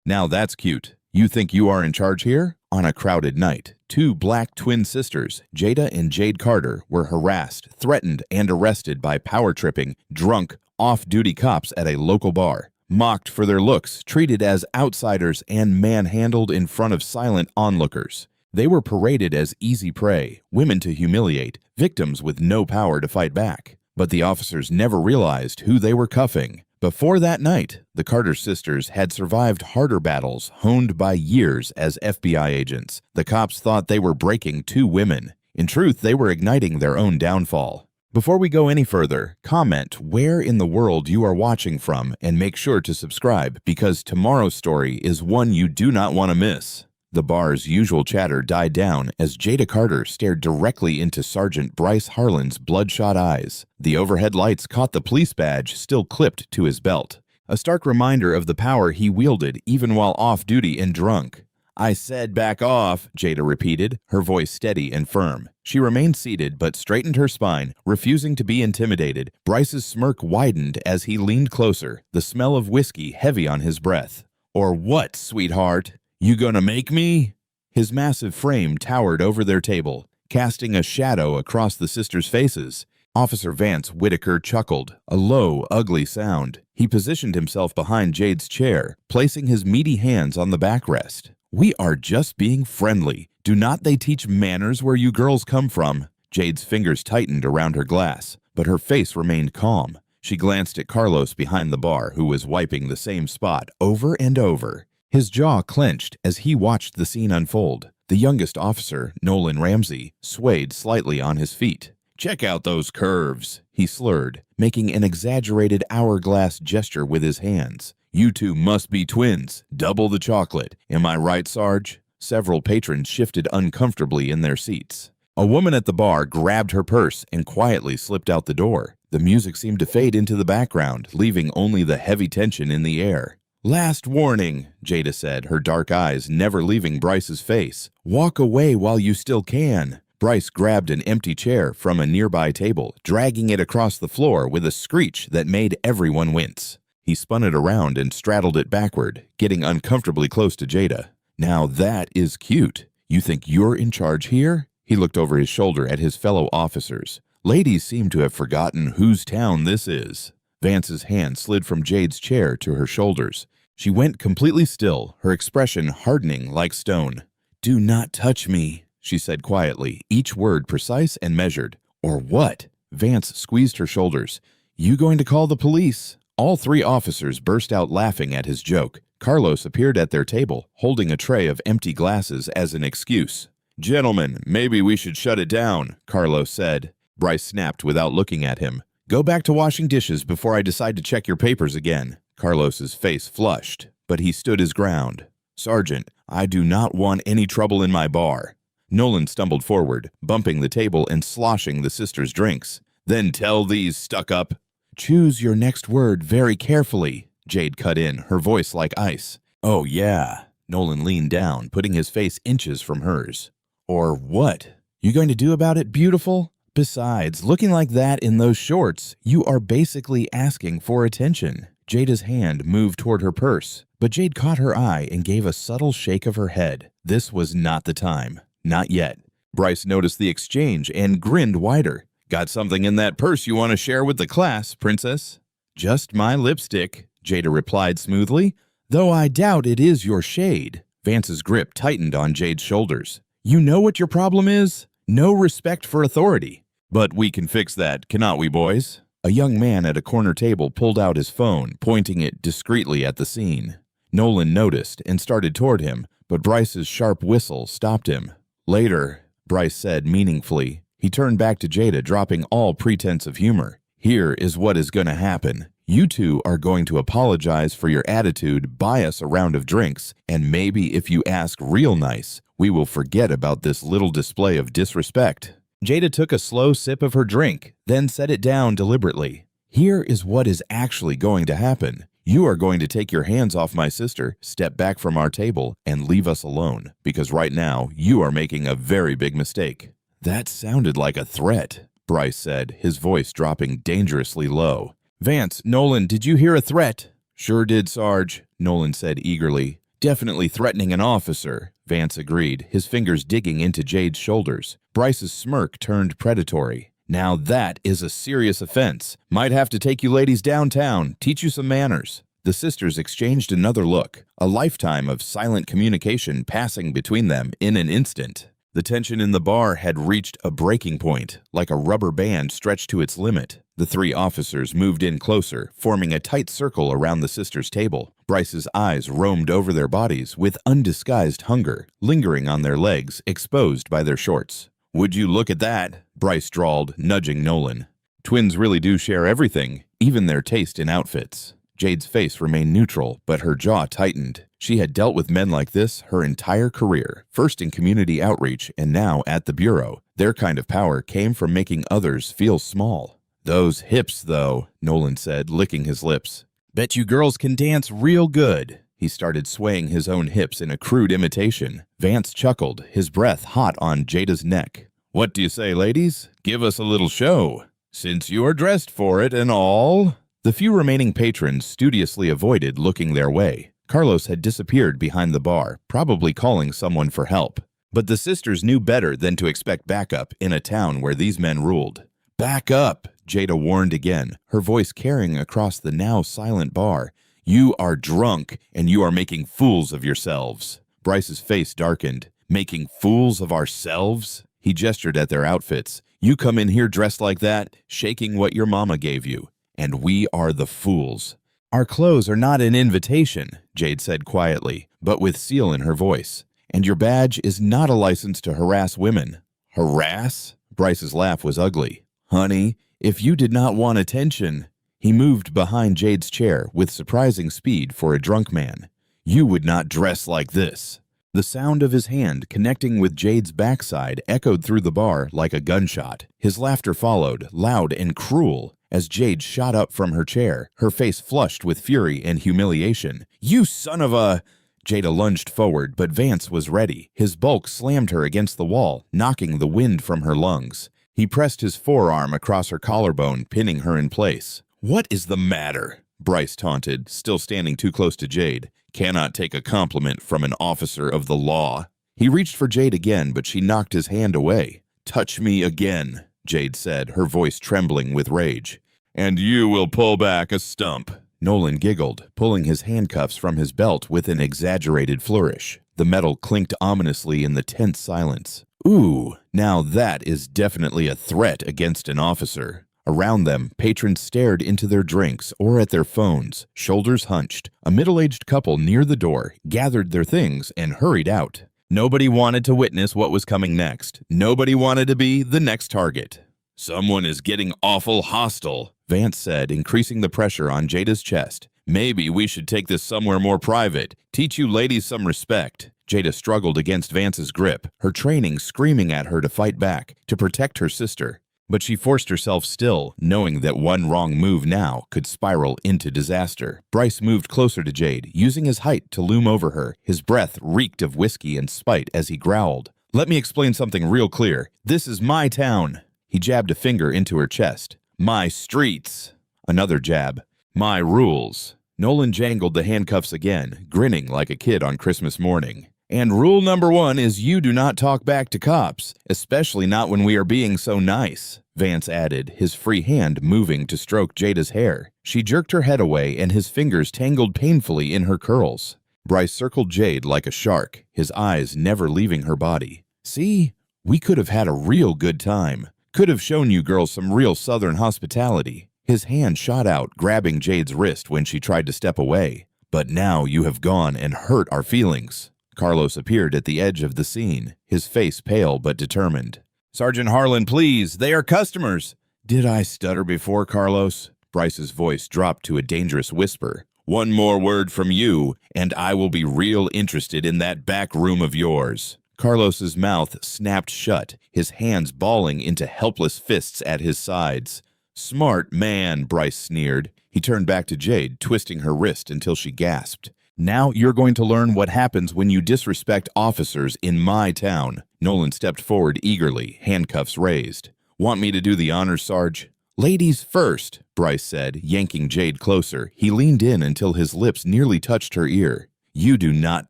Now that's cute. You think you are in charge here? On a crowded night, two black twin sisters, Jada and Jade Carter, were harassed, threatened, and arrested by power-tripping, drunk, off-duty cops at a local bar. Mocked for their looks, treated as outsiders, and manhandled in front of silent onlookers. They were paraded as easy prey, women to humiliate, victims with no power to fight back. But the officers never realized who they were cuffing. Before that night, the Carter sisters had survived harder battles honed by years as FBI agents. The cops thought they were breaking two women. In truth, they were igniting their own downfall. Before we go any further, comment where in the world you are watching from and make sure to subscribe because tomorrow's story is one you do not want to miss. The bar's usual chatter died down as Jada Carter stared directly into Sergeant Bryce Harlan's bloodshot eyes. The overhead lights caught the police badge still clipped to his belt, a stark reminder of the power he wielded even while off-duty and drunk. "I said back off," Jada repeated, her voice steady and firm. She remained seated but straightened her spine, refusing to be intimidated. Bryce's smirk widened as he leaned closer, the smell of whiskey heavy on his breath. "Or what, sweetheart? You gonna make me?" His massive frame towered over their table, casting a shadow across the sisters' faces. Officer Vance Whitaker chuckled, a low, ugly sound. He positioned himself behind Jade's chair, placing his meaty hands on the backrest. "We are just being friendly. Do not they teach manners where you girls come from?" Jade's fingers tightened around her glass, but her face remained calm. She glanced at Carlos behind the bar, who was wiping the same spot over and over. His jaw clenched as he watched the scene unfold. The youngest officer, Nolan Ramsey, swayed slightly on his feet. "Check out those curves," he slurred, making an exaggerated hourglass gesture with his hands. "You two must be twins. Double the chocolate. Am I right, Sarge?" Several patrons shifted uncomfortably in their seats. A woman at the bar grabbed her purse and quietly slipped out the door. The music seemed to fade into the background, leaving only the heavy tension in the air. "Last warning," Jada said, her dark eyes never leaving Bryce's face. "Walk away while you still can." Bryce grabbed an empty chair from a nearby table, dragging it across the floor with a screech that made everyone wince. He spun it around and straddled it backward, getting uncomfortably close to Jada. "Now that is cute. You think you're in charge here?" He looked over his shoulder at his fellow officers. "Ladies seem to have forgotten whose town this is." Vance's hand slid from Jade's chair to her shoulders. She went completely still, her expression hardening like stone. "Do not touch me," she said quietly, each word precise and measured. "Or what?" Vance squeezed her shoulders. "You going to call the police?" All three officers burst out laughing at his joke. Carlos appeared at their table, holding a tray of empty glasses as an excuse. "Gentlemen, maybe we should shut it down," Carlos said. Bryce snapped without looking at him. "Go back to washing dishes before I decide to check your papers again." Carlos's face flushed, but he stood his ground. "Sergeant, I do not want any trouble in my bar." Nolan stumbled forward, bumping the table and sloshing the sisters' drinks. "Then tell these stuck-up." "Choose your next word very carefully," Jade cut in, her voice like ice. "Oh yeah." Nolan leaned down, putting his face inches from hers. "Or what? You going to do about it, beautiful? Besides, looking like that in those shorts, you are basically asking for attention." Jada's hand moved toward her purse, but Jade caught her eye and gave a subtle shake of her head. This was not the time. Not yet. Bryce noticed the exchange and grinned wider. "Got something in that purse you want to share with the class, princess?" "Just my lipstick," Jada replied smoothly, "though I doubt it is your shade." Vance's grip tightened on Jade's shoulders. "You know what your problem is? No respect for authority." "But we can fix that, cannot we, boys?" A young man at a corner table pulled out his phone, pointing it discreetly at the scene. Nolan noticed and started toward him, but Bryce's sharp whistle stopped him. "Later," Bryce said meaningfully. He turned back to Jada, dropping all pretense of humor. "Here is what is going to happen. You two are going to apologize for your attitude, buy us a round of drinks, and maybe if you ask real nice, we will forget about this little display of disrespect." Jada took a slow sip of her drink, then set it down deliberately. "Here is what is actually going to happen. You are going to take your hands off my sister, step back from our table, and leave us alone, because right now you are making a very big mistake." "That sounded like a threat," Bryce said, his voice dropping dangerously low. "Vance, Nolan, did you hear a threat?" "Sure did, Sarge," Nolan said eagerly. Definitely threatening an officer, Vance agreed, his fingers digging into Jade's shoulders. Bryce's smirk turned predatory. Now that is a serious offense. Might have to take you ladies downtown, teach you some manners. The sisters exchanged another look, a lifetime of silent communication passing between them in an instant. The tension in the bar had reached a breaking point, like a rubber band stretched to its limit. The three officers moved in closer, forming a tight circle around the sisters' table. Bryce's eyes roamed over their bodies with undisguised hunger, lingering on their legs, exposed by their shorts. "Would you look at that?" Bryce drawled, nudging Nolan. Twins really do share everything, even their taste in outfits. Jade's face remained neutral, but her jaw tightened. She had dealt with men like this her entire career, first in community outreach and now at the Bureau. Their kind of power came from making others feel small. "Those hips, though," Nolan said, licking his lips. "Bet you girls can dance real good." He started swaying his own hips in a crude imitation. Vance chuckled, his breath hot on Jada's neck. "What do you say, ladies? Give us a little show, since you are dressed for it and all." The few remaining patrons studiously avoided looking their way. Carlos had disappeared behind the bar, probably calling someone for help. But the sisters knew better than to expect backup in a town where these men ruled. "Back up," Jada warned again, her voice carrying across the now silent bar. "You are drunk, and you are making fools of yourselves." Bryce's face darkened. "Making fools of ourselves?" He gestured at their outfits. "You come in here dressed like that, shaking what your mama gave you. And we are the fools." "Our clothes are not an invitation," Jade said quietly, but with seal in her voice. "And your badge is not a license to harass women." "Harass?" Bryce's laugh was ugly. "Honey, if you did not want attention..." He moved behind Jade's chair with surprising speed for a drunk man. "You would not dress like this." The sound of his hand connecting with Jade's backside echoed through the bar like a gunshot. His laughter followed, loud and cruel, as Jade shot up from her chair, her face flushed with fury and humiliation. "You son of a..." Jada lunged forward, but Vance was ready. His bulk slammed her against the wall, knocking the wind from her lungs. He pressed his forearm across her collarbone, pinning her in place. "What is the matter?" Bryce taunted, still standing too close to Jade. "Cannot take a compliment from an officer of the law." He reached for Jade again, but she knocked his hand away. "Touch me again," Jade said, her voice trembling with rage. "And you will pull back a stump." Nolan giggled, pulling his handcuffs from his belt with an exaggerated flourish. The metal clinked ominously in the tense silence. "Ooh, now that is definitely a threat against an officer." Around them, patrons stared into their drinks or at their phones, shoulders hunched. A middle-aged couple near the door gathered their things and hurried out. Nobody wanted to witness what was coming next. Nobody wanted to be the next target. "Someone is getting awful hostile," Vance said, increasing the pressure on Jada's chest. "Maybe we should take this somewhere more private. Teach you ladies some respect." Jada struggled against Vance's grip, her training screaming at her to fight back, to protect her sister. But she forced herself still, knowing that one wrong move now could spiral into disaster. Bryce moved closer to Jade, using his height to loom over her. His breath reeked of whiskey and spite as he growled. "Let me explain something real clear. This is my town." He jabbed a finger into her chest. "My streets." Another jab. "My rules." Nolan jangled the handcuffs again, grinning like a kid on Christmas morning. "And rule number 1 is you do not talk back to cops, especially not when we are being so nice," Vance added, his free hand moving to stroke Jada's hair. She jerked her head away and his fingers tangled painfully in her curls. Bryce circled Jade like a shark, his eyes never leaving her body. "See? We could have had a real good time. Could have shown you girls some real Southern hospitality." His hand shot out, grabbing Jade's wrist when she tried to step away. "But now you have gone and hurt our feelings." Carlos appeared at the edge of the scene, his face pale but determined. "Sergeant Harlan, please, they are customers." "Did I stutter before, Carlos?" Bryce's voice dropped to a dangerous whisper. "One more word from you, and I will be real interested in that back room of yours." Carlos's mouth snapped shut, his hands balling into helpless fists at his sides. "Smart man," Bryce sneered. He turned back to Jade, twisting her wrist until she gasped. "Now you're going to learn what happens when you disrespect officers in my town." Nolan stepped forward eagerly, handcuffs raised. "Want me to do the honors, Sarge?" "Ladies first," Bryce said, yanking Jade closer. He leaned in until his lips nearly touched her ear. You do not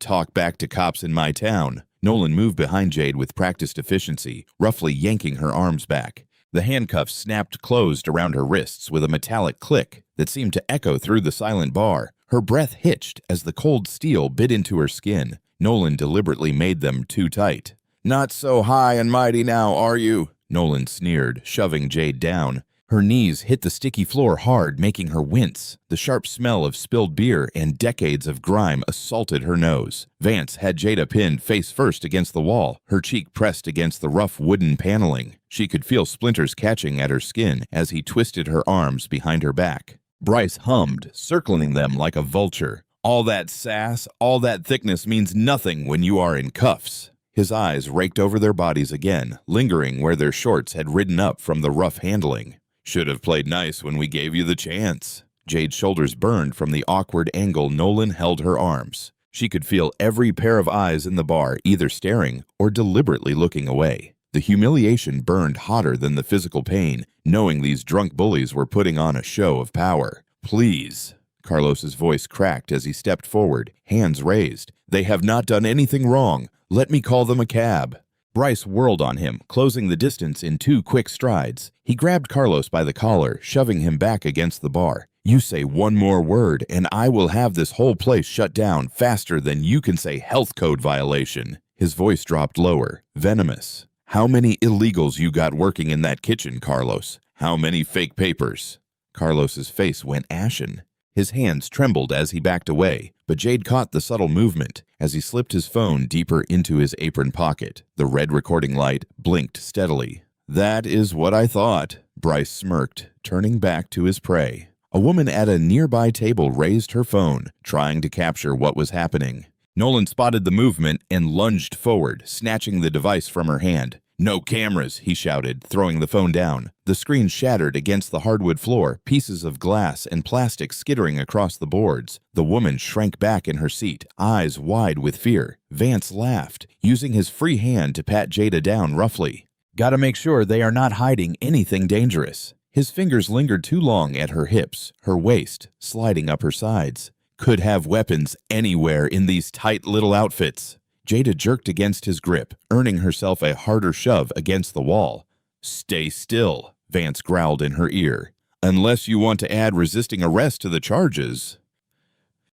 talk back to cops in my town. Nolan moved behind Jade with practiced efficiency, roughly yanking her arms back. The handcuffs snapped closed around her wrists with a metallic click that seemed to echo through the silent bar. Her breath hitched as the cold steel bit into her skin. Nolan deliberately made them too tight. "Not so high and mighty now, are you?" Nolan sneered, shoving Jade down. Her knees hit the sticky floor hard, making her wince. The sharp smell of spilled beer and decades of grime assaulted her nose. Vance had Jada pinned face first against the wall, her cheek pressed against the rough wooden paneling. She could feel splinters catching at her skin as he twisted her arms behind her back. Bryce hummed, circling them like a vulture. "All that sass, all that thickness means nothing when you are in cuffs." His eyes raked over their bodies again, lingering where their shorts had ridden up from the rough handling. "Should have played nice when we gave you the chance." Jade's shoulders burned from the awkward angle Nolan held her arms. She could feel every pair of eyes in the bar either staring or deliberately looking away. The humiliation burned hotter than the physical pain, knowing these drunk bullies were putting on a show of power. "Please." Carlos's voice cracked as he stepped forward, hands raised. "They have not done anything wrong. Let me call them a cab." Bryce whirled on him, closing the distance in 2 quick strides. He grabbed Carlos by the collar, shoving him back against the bar. "You say one more word, and I will have this whole place shut down faster than you can say health code violation." His voice dropped lower, venomous. "How many illegals you got working in that kitchen, Carlos? How many fake papers?" Carlos's face went ashen. His hands trembled as he backed away, but Jade caught the subtle movement as he slipped his phone deeper into his apron pocket. The red recording light blinked steadily. "That is what I thought," Bryce smirked, turning back to his prey. A woman at a nearby table raised her phone, trying to capture what was happening. Nolan spotted the movement and lunged forward, snatching the device from her hand. "No cameras," he shouted, throwing the phone down. The screen shattered against the hardwood floor, pieces of glass and plastic skittering across the boards. The woman shrank back in her seat, eyes wide with fear. Vance laughed, using his free hand to pat Jada down roughly. "Gotta make sure they are not hiding anything dangerous." His fingers lingered too long at her hips, her waist, sliding up her sides. "Could have weapons anywhere in these tight little outfits." Jada jerked against his grip, earning herself a harder shove against the wall. "Stay still," Vance growled in her ear. "Unless you want to add resisting arrest to the charges."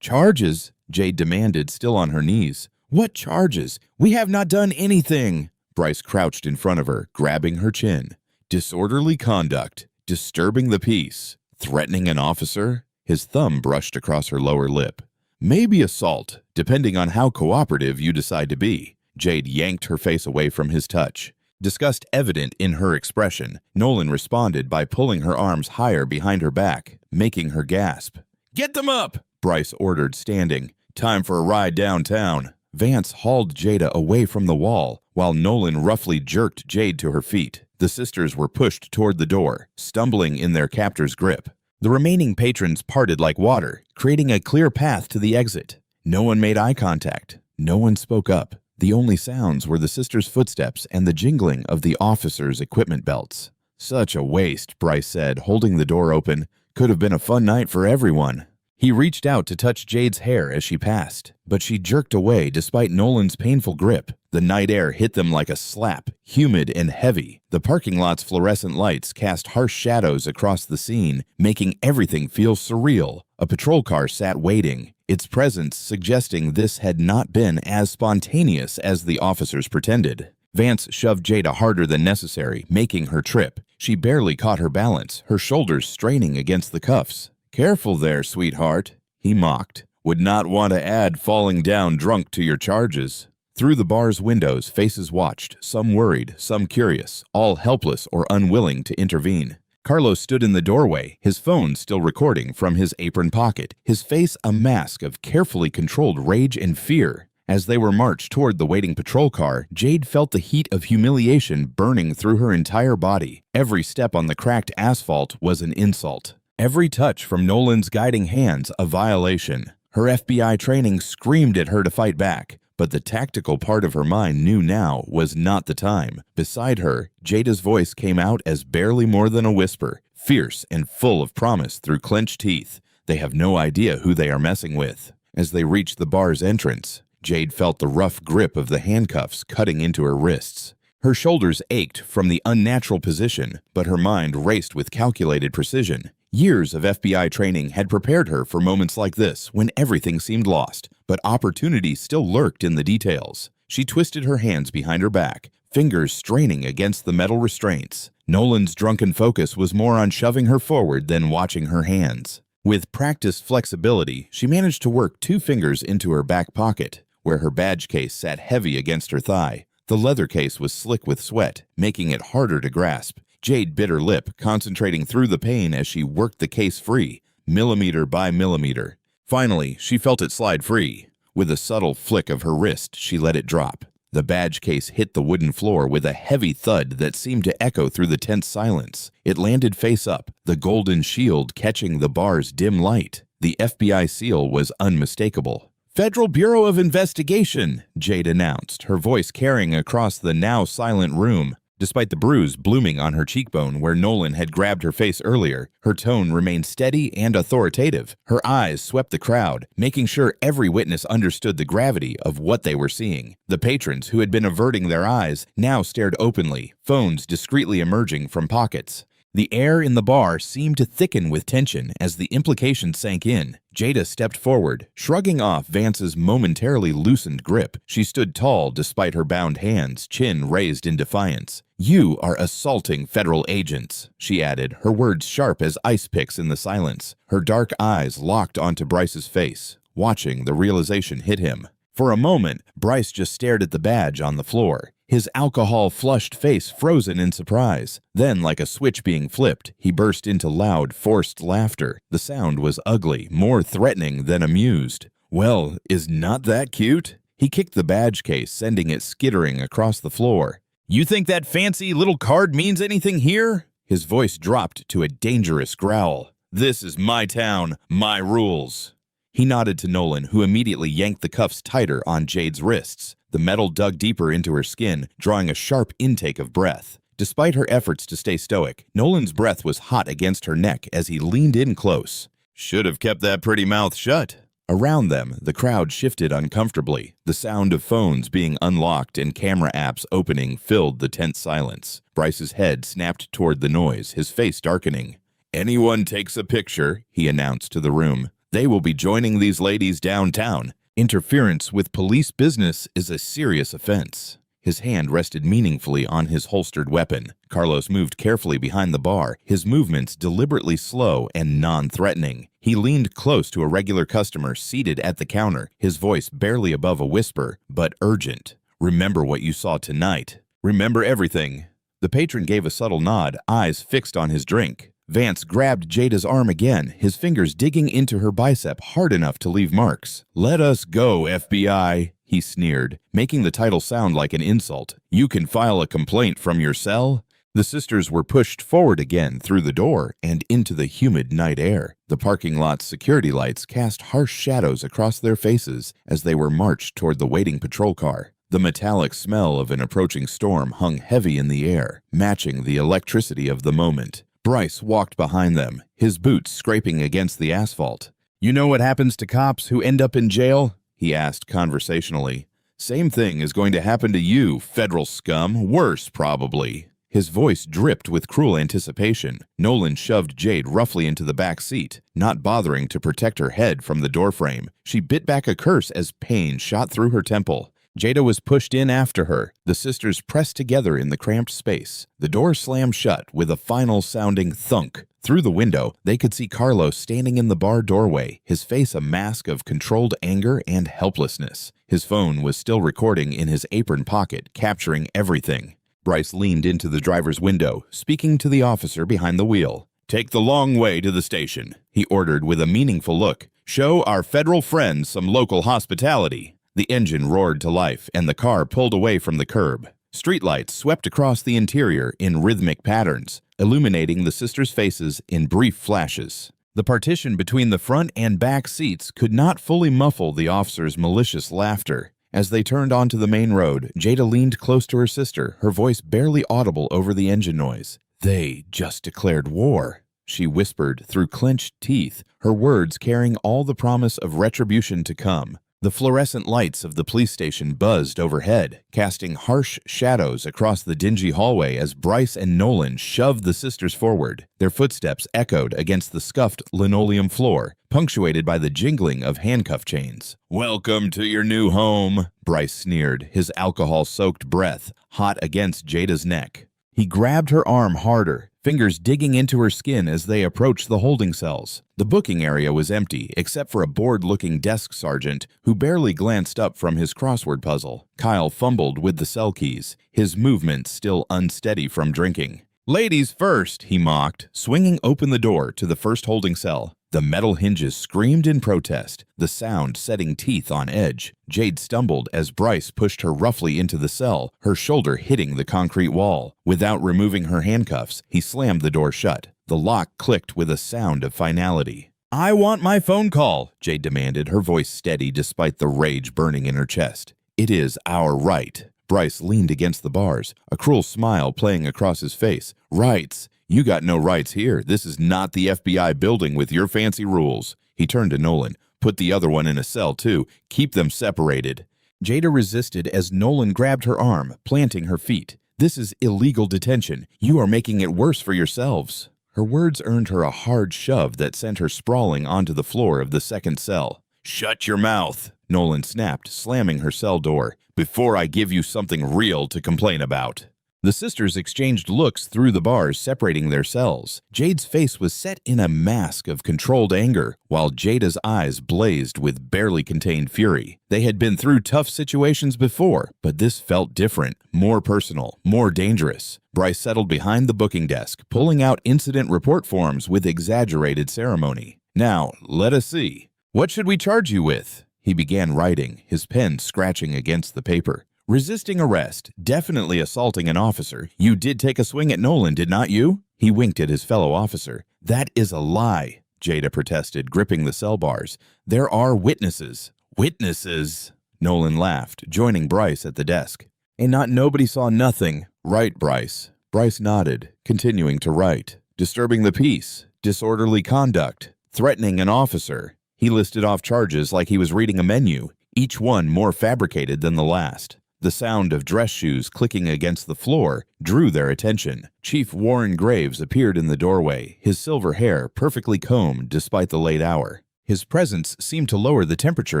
"Charges?" Jade demanded, still on her knees. "What charges? We have not done anything." Bryce crouched in front of her, grabbing her chin. "Disorderly conduct, disturbing the peace, threatening an officer." His thumb brushed across her lower lip. "Maybe assault, depending on how cooperative you decide to be." Jade yanked her face away from his touch. Disgust evident in her expression, Nolan responded by pulling her arms higher behind her back, making her gasp. "Get them up!" Bryce ordered, standing. "Time for a ride downtown." Vance hauled Jada away from the wall, while Nolan roughly jerked Jade to her feet. The sisters were pushed toward the door, stumbling in their captor's grip. The remaining patrons parted like water, creating a clear path to the exit. No one made eye contact. No one spoke up. The only sounds were the sisters' footsteps and the jingling of the officers' equipment belts. "Such a waste," Bryce said, holding the door open. "Could have been a fun night for everyone." He reached out to touch Jade's hair as she passed, but she jerked away despite Nolan's painful grip. The night air hit them like a slap, humid and heavy. The parking lot's fluorescent lights cast harsh shadows across the scene, making everything feel surreal. A patrol car sat waiting, its presence suggesting this had not been as spontaneous as the officers pretended. Vance shoved Jada harder than necessary, making her trip. She barely caught her balance, her shoulders straining against the cuffs. "Careful there, sweetheart," he mocked. "Would not want to add falling down drunk to your charges." Through the bar's windows, faces watched, some worried, some curious, all helpless or unwilling to intervene. Carlos stood in the doorway, his phone still recording from his apron pocket, his face a mask of carefully controlled rage and fear. As they were marched toward the waiting patrol car, Jade felt the heat of humiliation burning through her entire body. Every step on the cracked asphalt was an insult. Every touch from Nolan's guiding hands a violation. Her FBI training screamed at her to fight back, but the tactical part of her mind knew now was not the time. Beside her, Jada's voice came out as barely more than a whisper, fierce and full of promise through clenched teeth. "They have no idea who they are messing with." As they reached the bar's entrance, Jade felt the rough grip of the handcuffs cutting into her wrists. Her shoulders ached from the unnatural position, but her mind raced with calculated precision. Years of FBI training had prepared her for moments like this when everything seemed lost, but opportunity still lurked in the details. She twisted her hands behind her back, fingers straining against the metal restraints. Nolan's drunken focus was more on shoving her forward than watching her hands. With practiced flexibility, she managed to work 2 fingers into her back pocket, where her badge case sat heavy against her thigh. The leather case was slick with sweat, making it harder to grasp. Jade bit her lip, concentrating through the pain as she worked the case free, millimeter by millimeter. Finally, she felt it slide free. With a subtle flick of her wrist, she let it drop. The badge case hit the wooden floor with a heavy thud that seemed to echo through the tense silence. It landed face up, the golden shield catching the bar's dim light. The FBI seal was unmistakable. "Federal Bureau of Investigation," Jade announced, her voice carrying across the now silent room. Despite the bruise blooming on her cheekbone where Nolan had grabbed her face earlier, her tone remained steady and authoritative. Her eyes swept the crowd, making sure every witness understood the gravity of what they were seeing. The patrons, who had been averting their eyes, now stared openly, phones discreetly emerging from pockets. The air in the bar seemed to thicken with tension as the implications sank in. Jada stepped forward, shrugging off Vance's momentarily loosened grip. She stood tall despite her bound hands, chin raised in defiance. "You are assaulting federal agents," she added, her words sharp as ice picks in the silence. Her dark eyes locked onto Bryce's face, watching the realization hit him. For a moment, Bryce just stared at the badge on the floor, his alcohol-flushed face frozen in surprise. Then, like a switch being flipped, he burst into loud, forced laughter. The sound was ugly, more threatening than amused. "Well, is not that cute?" He kicked the badge case, sending it skittering across the floor. "You think that fancy little card means anything here?" His voice dropped to a dangerous growl. "This is my town, my rules." He nodded to Nolan, who immediately yanked the cuffs tighter on Jade's wrists. The metal dug deeper into her skin, drawing a sharp intake of breath. Despite her efforts to stay stoic, Nolan's breath was hot against her neck as he leaned in close. "Should have kept that pretty mouth shut." Around them, the crowd shifted uncomfortably. The sound of phones being unlocked and camera apps opening filled the tense silence. Bryce's head snapped toward the noise, his face darkening. "Anyone takes a picture," he announced to the room, "they will be joining these ladies downtown. Interference with police business is a serious offense." His hand rested meaningfully on his holstered weapon. Carlos moved carefully behind the bar, his movements deliberately slow and non-threatening. He leaned close to a regular customer seated at the counter, his voice barely above a whisper, but urgent. "Remember what you saw tonight. Remember everything." The patron gave a subtle nod, eyes fixed on his drink. Vance grabbed Jada's arm again, his fingers digging into her bicep hard enough to leave marks. "Let us go, FBI," he sneered, making the title sound like an insult. "You can file a complaint from your cell." The sisters were pushed forward again through the door and into the humid night air. The parking lot's security lights cast harsh shadows across their faces as they were marched toward the waiting patrol car. The metallic smell of an approaching storm hung heavy in the air, matching the electricity of the moment. Bryce walked behind them, his boots scraping against the asphalt. "You know what happens to cops who end up in jail?" he asked conversationally. "Same thing is going to happen to you, federal scum. Worse, probably." His voice dripped with cruel anticipation. Nolan shoved Jade roughly into the back seat, not bothering to protect her head from the doorframe. She bit back a curse as pain shot through her temple. Jada was pushed in after her. The sisters pressed together in the cramped space. The door slammed shut with a final-sounding thunk. Through the window, they could see Carlos standing in the bar doorway, his face a mask of controlled anger and helplessness. His phone was still recording in his apron pocket, capturing everything. Bryce leaned into the driver's window, speaking to the officer behind the wheel. "Take the long way to the station," he ordered with a meaningful look. "Show our federal friends some local hospitality." The engine roared to life, and the car pulled away from the curb. Streetlights swept across the interior in rhythmic patterns, illuminating the sisters' faces in brief flashes. The partition between the front and back seats could not fully muffle the officer's malicious laughter. As they turned onto the main road, Jada leaned close to her sister, her voice barely audible over the engine noise. "They just declared war," she whispered through clenched teeth, her words carrying all the promise of retribution to come. The fluorescent lights of the police station buzzed overhead, casting harsh shadows across the dingy hallway as Bryce and Nolan shoved the sisters forward. Their footsteps echoed against the scuffed linoleum floor, punctuated by the jingling of handcuff chains. "Welcome to your new home," Bryce sneered, his alcohol-soaked breath hot against Jada's neck. He grabbed her arm harder, fingers digging into her skin as they approached the holding cells. The booking area was empty, except for a bored-looking desk sergeant who barely glanced up from his crossword puzzle. Kyle fumbled with the cell keys, his movements still unsteady from drinking. "Ladies first," he mocked, swinging open the door to the first holding cell. The metal hinges screamed in protest, the sound setting teeth on edge. Jade stumbled as Bryce pushed her roughly into the cell, her shoulder hitting the concrete wall. Without removing her handcuffs, he slammed the door shut. The lock clicked with a sound of finality. "I want my phone call," Jade demanded, her voice steady despite the rage burning in her chest. "It is our right." Bryce leaned against the bars, a cruel smile playing across his face. "Rights? You got no rights here. This is not the FBI building with your fancy rules." He turned to Nolan. "Put the other one in a cell, too. Keep them separated." Jada resisted as Nolan grabbed her arm, planting her feet. "This is illegal detention. You are making it worse for yourselves." Her words earned her a hard shove that sent her sprawling onto the floor of the second cell. "Shut your mouth," Nolan snapped, slamming her cell door, "before I give you something real to complain about." The sisters exchanged looks through the bars separating their cells. Jade's face was set in a mask of controlled anger, while Jada's eyes blazed with barely contained fury. They had been through tough situations before, but this felt different, more personal, more dangerous. Bryce settled behind the booking desk, pulling out incident report forms with exaggerated ceremony. "Now, let us see. What should we charge you with?" He began writing, his pen scratching against the paper. "Resisting arrest, definitely assaulting an officer. You did take a swing at Nolan, did not you?" He winked at his fellow officer. "That is a lie," Jada protested, gripping the cell bars. "There are witnesses." "Witnesses?" Nolan laughed, joining Bryce at the desk. "And not nobody saw nothing." "Right, Bryce." Bryce nodded, continuing to write. "Disturbing the peace, disorderly conduct, threatening an officer." He listed off charges like he was reading a menu, each one more fabricated than the last. The sound of dress shoes clicking against the floor drew their attention. Chief Warren Graves appeared in the doorway, his silver hair perfectly combed despite the late hour. His presence seemed to lower the temperature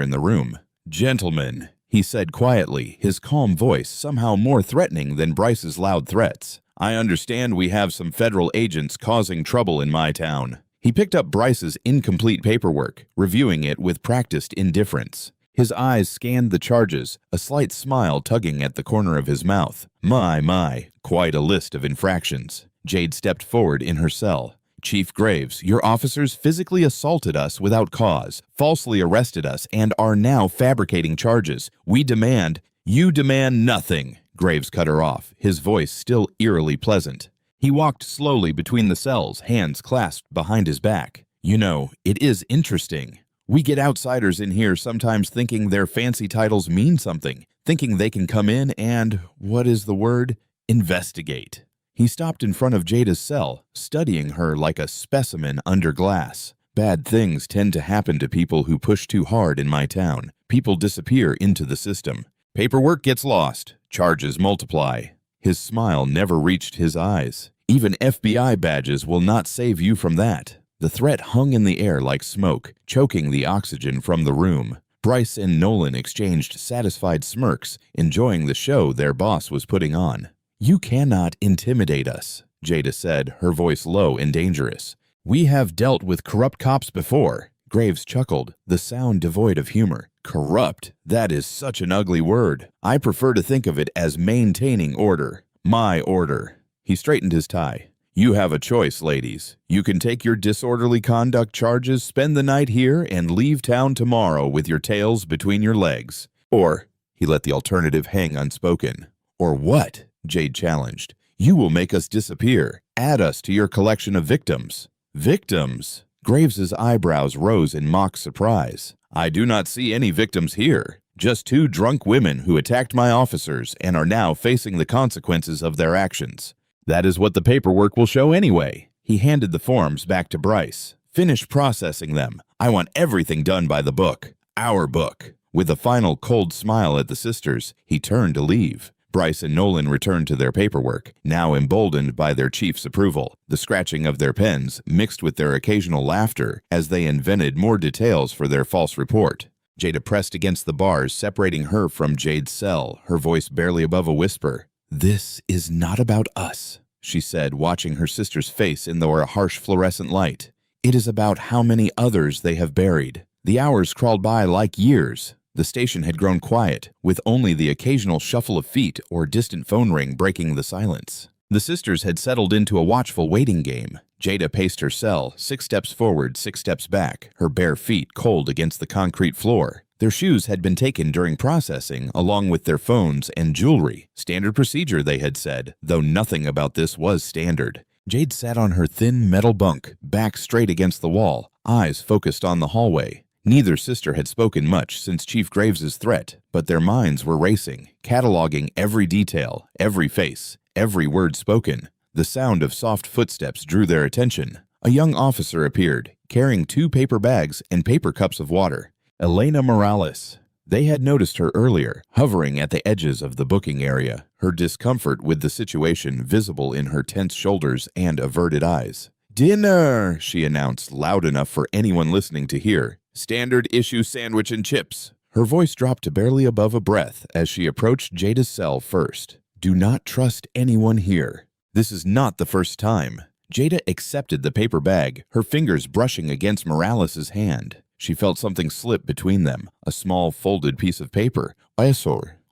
in the room. "Gentlemen," he said quietly, his calm voice somehow more threatening than Bryce's loud threats. "I understand we have some federal agents causing trouble in my town." He picked up Bryce's incomplete paperwork, reviewing it with practiced indifference. His eyes scanned the charges, a slight smile tugging at the corner of his mouth. My, quite a list of infractions." Jade stepped forward in her cell. "Chief Graves, your officers physically assaulted us without cause, falsely arrested us, and are now fabricating charges. We demand—" "You demand nothing," Graves cut her off, his voice still eerily pleasant. He walked slowly between the cells, hands clasped behind his back. "You know, it is interesting. We get outsiders in here sometimes thinking their fancy titles mean something, thinking they can come in and, what is the word? Investigate." He stopped in front of Jada's cell, studying her like a specimen under glass. "Bad things tend to happen to people who push too hard in my town. People disappear into the system. Paperwork gets lost. Charges multiply." His smile never reached his eyes. "Even FBI badges will not save you from that." The threat hung in the air like smoke, choking the oxygen from the room. Bryce and Nolan exchanged satisfied smirks, enjoying the show their boss was putting on. "You cannot intimidate us," Jada said, her voice low and dangerous. "We have dealt with corrupt cops before." Graves chuckled, the sound devoid of humor. "Corrupt? That is such an ugly word. I prefer to think of it as maintaining order. My order." He straightened his tie. "You have a choice, ladies. You can take your disorderly conduct charges, spend the night here, and leave town tomorrow with your tails between your legs. Or," he let the alternative hang unspoken. "Or what?" Jade challenged. "You will make us disappear. Add us to your collection of victims." "Victims?" Graves's eyebrows rose in mock surprise. "I do not see any victims here. Just two drunk women who attacked my officers and are now facing the consequences of their actions." "That is what the paperwork will show anyway." He handed the forms back to Bryce. "Finish processing them. I want everything done by the book. Our book." With a final cold smile at the sisters, he turned to leave. Bryce and Nolan returned to their paperwork, now emboldened by their chief's approval, the scratching of their pens mixed with their occasional laughter as they invented more details for their false report. Jada pressed against the bars separating her from Jade's cell, her voice barely above a whisper. "This is not about us," she said, watching her sister's face in the harsh fluorescent light. "It is about how many others they have buried." The hours crawled by like years. The station had grown quiet, with only the occasional shuffle of feet or distant phone ring breaking the silence. The sisters had settled into a watchful waiting game. Jada paced her cell, 6 steps forward, 6 steps back, her bare feet cold against the concrete floor. Their shoes had been taken during processing, along with their phones and jewelry. Standard procedure, they had said, though nothing about this was standard. Jade sat on her thin metal bunk, back straight against the wall, eyes focused on the hallway. Neither sister had spoken much since Chief Graves's threat, but their minds were racing, cataloging every detail, every face, every word spoken. The sound of soft footsteps drew their attention. A young officer appeared, carrying 2 paper bags and paper cups of water. Elena Morales. They had noticed her earlier, hovering at the edges of the booking area, her discomfort with the situation visible in her tense shoulders and averted eyes. "Dinner," she announced, loud enough for anyone listening to hear. "Standard issue sandwich and chips." Her voice dropped to barely above a breath as she approached Jada's cell first. "Do not trust anyone here." This is not the first time. Jada accepted the paper bag, her fingers brushing against Morales' hand. She felt something slip between them, a small folded piece of paper.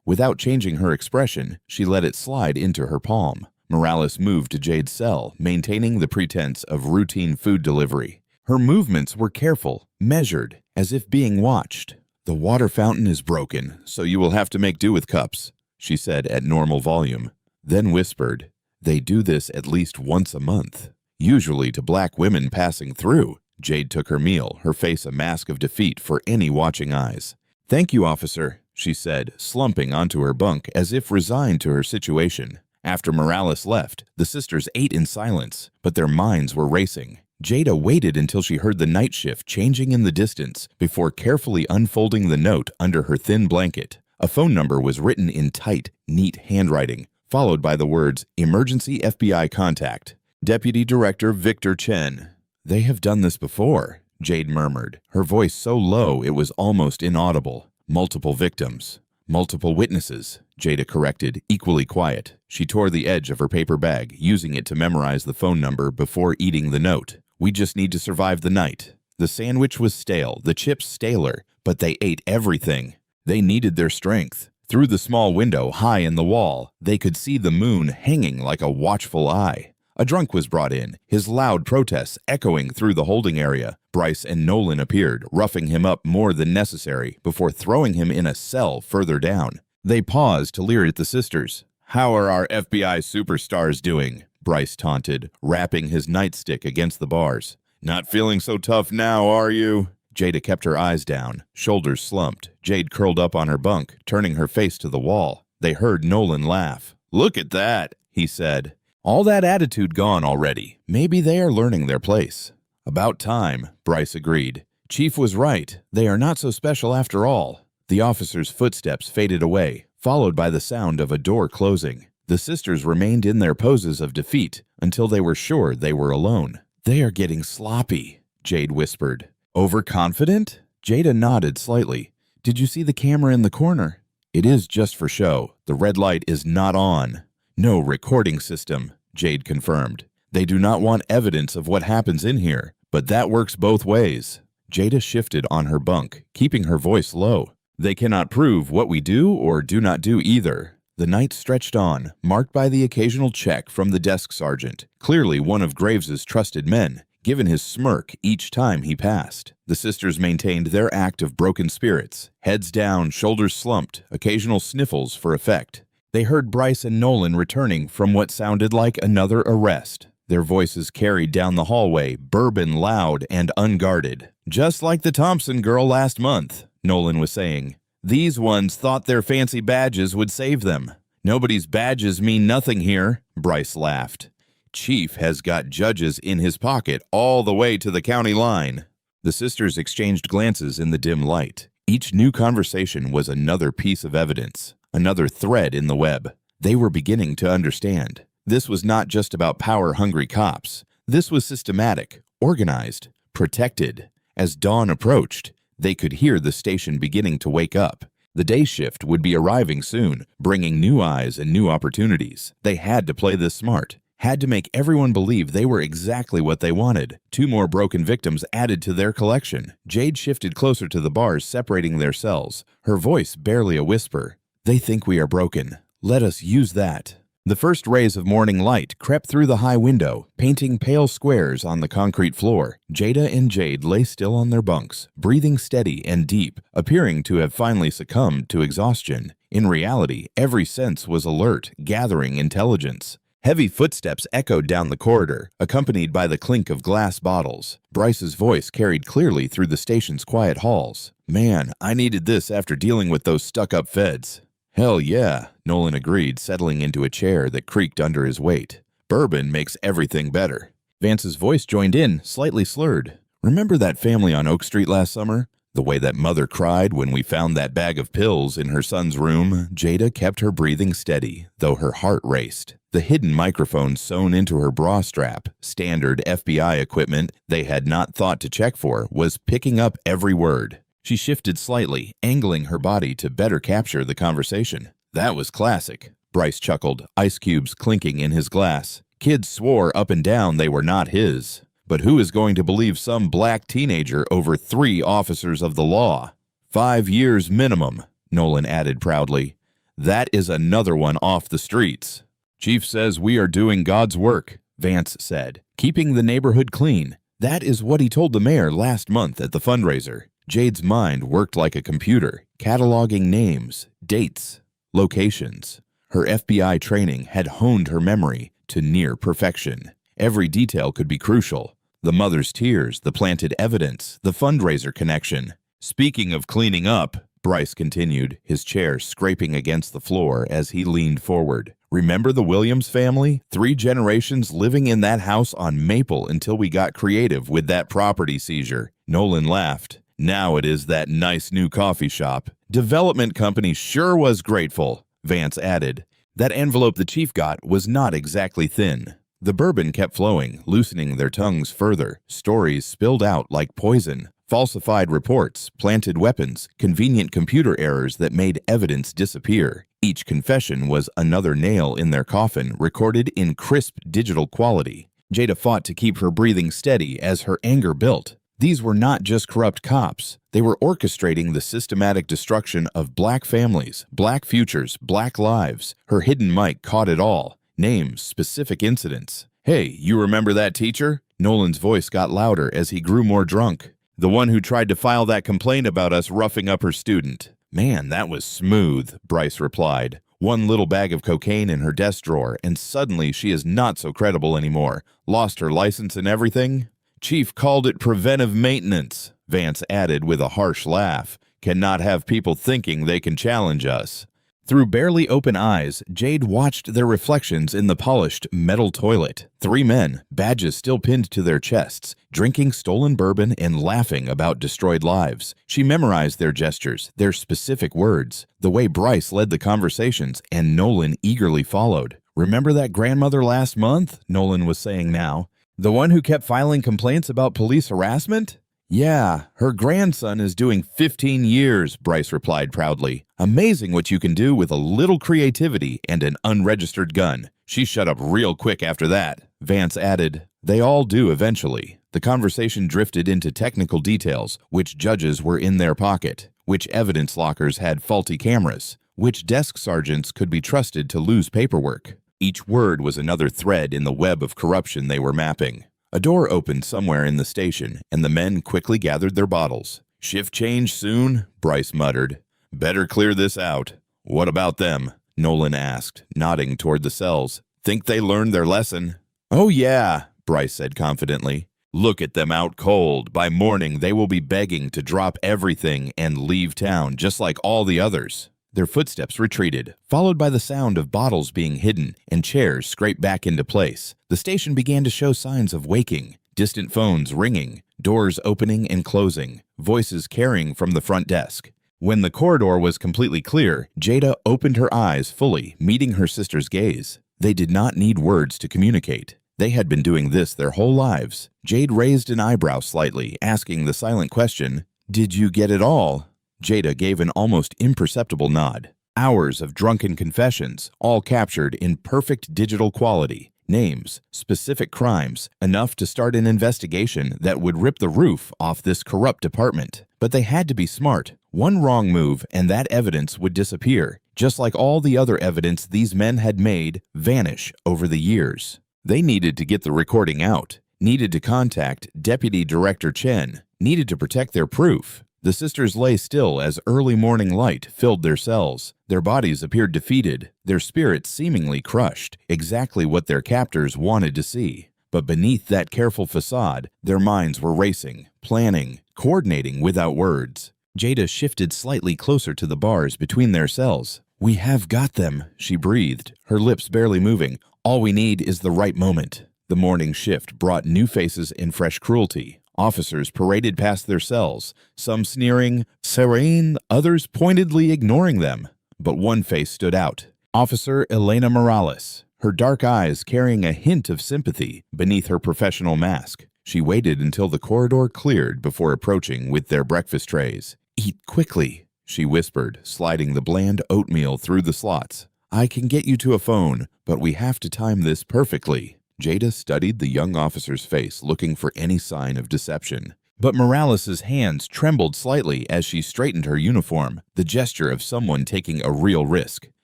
Without changing her expression, she let it slide into her palm. Morales moved to Jade's cell, maintaining the pretense of routine food delivery. Her movements were careful, measured, as if being watched. "The water fountain is broken, so you will have to make do with cups," she said at normal volume, then whispered, "They do this at least once a month, usually to black women passing through." Jade took her meal, her face a mask of defeat for any watching eyes. "Thank you, officer," she said, slumping onto her bunk as if resigned to her situation. After Morales left, the sisters ate in silence, but their minds were racing. Jada waited until she heard the night shift changing in the distance before carefully unfolding the note under her thin blanket. A phone number was written in tight, neat handwriting, followed by the words, "Emergency FBI contact. Deputy Director Victor Chen." "They have done this before," Jade murmured, her voice so low it was almost inaudible. "Multiple victims. Multiple witnesses," Jada corrected, equally quiet. She tore the edge of her paper bag, using it to memorize the phone number before eating the note. "We just need to survive the night." The sandwich was stale, the chips staler, but they ate everything. They needed their strength. Through the small window high in the wall, they could see the moon hanging like a watchful eye. A drunk was brought in, his loud protests echoing through the holding area. Bryce and Nolan appeared, roughing him up more than necessary before throwing him in a cell further down. They paused to leer at the sisters. "How are our FBI superstars doing?" Bryce taunted, rapping his nightstick against the bars. "Not feeling so tough now, are you?" Jada kept her eyes down, shoulders slumped. Jade curled up on her bunk, turning her face to the wall. They heard Nolan laugh. "Look at that," he said. "All that attitude gone already. Maybe they are learning their place." "About time," Bryce agreed. "Chief was right. They are not so special after all." The officer's footsteps faded away, followed by the sound of a door closing. The sisters remained in their poses of defeat until they were sure they were alone. "They are getting sloppy," Jade whispered. "Overconfident?" Jada nodded slightly. "Did you see the camera in the corner?" "It is just for show. The red light is not on." "No recording system," Jade confirmed. "They do not want evidence of what happens in here, but that works both ways." Jada shifted on her bunk, keeping her voice low. "They cannot prove what we do or do not do either." The night stretched on, marked by the occasional check from the desk sergeant, clearly one of Graves's trusted men, given his smirk each time he passed. The sisters maintained their act of broken spirits, heads down, shoulders slumped, occasional sniffles for effect. They heard Bryce and Nolan returning from what sounded like another arrest. Their voices carried down the hallway, bourbon loud and unguarded. "Just like the Thompson girl last month," Nolan was saying. "These ones thought their fancy badges would save them." "Nobody's badges mean nothing here," Bryce laughed. Chief has got judges in his pocket all the way to the county line." The sisters exchanged glances in the dim light. Each new conversation was another piece of evidence, another thread in the web. They were beginning to understand. This was not just about power-hungry cops. This was systematic, organized, protected. As dawn approached, they could hear the station beginning to wake up. The day shift would be arriving soon, bringing new eyes and new opportunities. They had to play this smart, had to make everyone believe they were exactly what they wanted. 2 more broken victims added to their collection. Jade shifted closer to the bars separating their cells, her voice barely a whisper. "They think we are broken. Let us use that." The first rays of morning light crept through the high window, painting pale squares on the concrete floor. Jada and Jade lay still on their bunks, breathing steady and deep, appearing to have finally succumbed to exhaustion. In reality, every sense was alert, gathering intelligence. Heavy footsteps echoed down the corridor, accompanied by the clink of glass bottles. Bryce's voice carried clearly through the station's quiet halls. "Man, I needed this after dealing with those stuck-up feds." "Hell yeah," Nolan agreed, settling into a chair that creaked under his weight. "Bourbon makes everything better." Vance's voice joined in, slightly slurred. "Remember that family on Oak Street last summer? The way that mother cried when we found that bag of pills in her son's room?" Jada kept her breathing steady, though her heart raced. The hidden microphone sewn into her bra strap, standard FBI equipment they had not thought to check for, was picking up every word. She shifted slightly, angling her body to better capture the conversation. "That was classic," Bryce chuckled, ice cubes clinking in his glass. "Kids swore up and down they were not his. But who is going to believe some black teenager over 3 officers of the law? 5 years minimum," Nolan added proudly. "That is another one off the streets." "Chief says we are doing God's work," Vance said, "keeping the neighborhood clean. That is what he told the mayor last month at the fundraiser." Jade's mind worked like a computer, cataloging names, dates, locations. Her FBI training had honed her memory to near perfection. Every detail could be crucial. The mother's tears, the planted evidence, the fundraiser connection. "Speaking of cleaning up," Bryce continued, his chair scraping against the floor as he leaned forward. "Remember the Williams family? 3 generations living in that house on Maple until we got creative with that property seizure." Nolan laughed. "Now it is that nice new coffee shop. Development company sure was grateful," Vance added. That envelope the chief got was not exactly thin. The bourbon kept flowing, loosening their tongues further. Stories spilled out like poison. Falsified reports, planted weapons, convenient computer errors that made evidence disappear. Each confession was another nail in their coffin, recorded in crisp digital quality. Jada fought to keep her breathing steady as her anger built. These were not just corrupt cops. They were orchestrating the systematic destruction of black families, black futures, black lives. Her hidden mic caught it all. Names, specific incidents. "Hey, you remember that teacher?" Nolan's voice got louder as he grew more drunk. "The one who tried to file that complaint about us roughing up her student." "Man, that was smooth," Bryce replied. "One little bag of cocaine in her desk drawer, and suddenly she is not so credible anymore. Lost her license and everything." "Chief called it preventive maintenance," Vance added with a harsh laugh. "Cannot have people thinking they can challenge us." Through barely open eyes, Jade watched their reflections in the polished metal toilet. 3 men, badges still pinned to their chests, drinking stolen bourbon and laughing about destroyed lives. She memorized their gestures, their specific words, the way Bryce led the conversations, and Nolan eagerly followed. "Remember that grandmother last month?" Nolan was saying now. "The one who kept filing complaints about police harassment?" "Yeah, her grandson is doing 15 years, Bryce replied proudly. "Amazing what you can do with a little creativity and an unregistered gun." "She shut up real quick after that," Vance added. "They all do eventually." The conversation drifted into technical details, which judges were in their pocket, which evidence lockers had faulty cameras, which desk sergeants could be trusted to lose paperwork. Each word was another thread in the web of corruption they were mapping. A door opened somewhere in the station, and the men quickly gathered their bottles. "Shift change soon?" Bryce muttered. "Better clear this out." "What about them?" Nolan asked, nodding toward the cells. "Think they learned their lesson?" "Oh yeah," Bryce said confidently. "Look at them out cold. By morning, they will be begging to drop everything and leave town, just like all the others." Their footsteps retreated, followed by the sound of bottles being hidden and chairs scraped back into place. The station began to show signs of waking. Distant phones ringing, doors opening and closing, voices carrying from the front desk. When the corridor was completely clear, Jada opened her eyes fully, meeting her sister's gaze. They did not need words to communicate. They had been doing this their whole lives. Jade raised an eyebrow slightly, asking the silent question, "Did you get it all?" Jada gave an almost imperceptible nod. Hours of drunken confessions, all captured in perfect digital quality. Names, specific crimes, enough to start an investigation that would rip the roof off this corrupt department. But they had to be smart. One wrong move and that evidence would disappear, just like all the other evidence these men had made vanish over the years. They needed to get the recording out, needed to contact Deputy Director Chen, needed to protect their proof. The sisters lay still as early morning light filled their cells. Their bodies appeared defeated, their spirits seemingly crushed, exactly what their captors wanted to see. But beneath that careful facade, their minds were racing, planning, coordinating without words. Jada shifted slightly closer to the bars between their cells. "We have got them," she breathed, her lips barely moving. "All we need is the right moment." The morning shift brought new faces and fresh cruelty. Officers paraded past their cells, some sneering, serene, others pointedly ignoring them. But one face stood out. Officer Elena Morales, her dark eyes carrying a hint of sympathy beneath her professional mask. She waited until the corridor cleared before approaching with their breakfast trays. "Eat quickly," she whispered, sliding the bland oatmeal through the slots. "I can get you to a phone, but we have to time this perfectly." Jada studied the young officer's face, looking for any sign of deception. But Morales' hands trembled slightly as she straightened her uniform, the gesture of someone taking a real risk,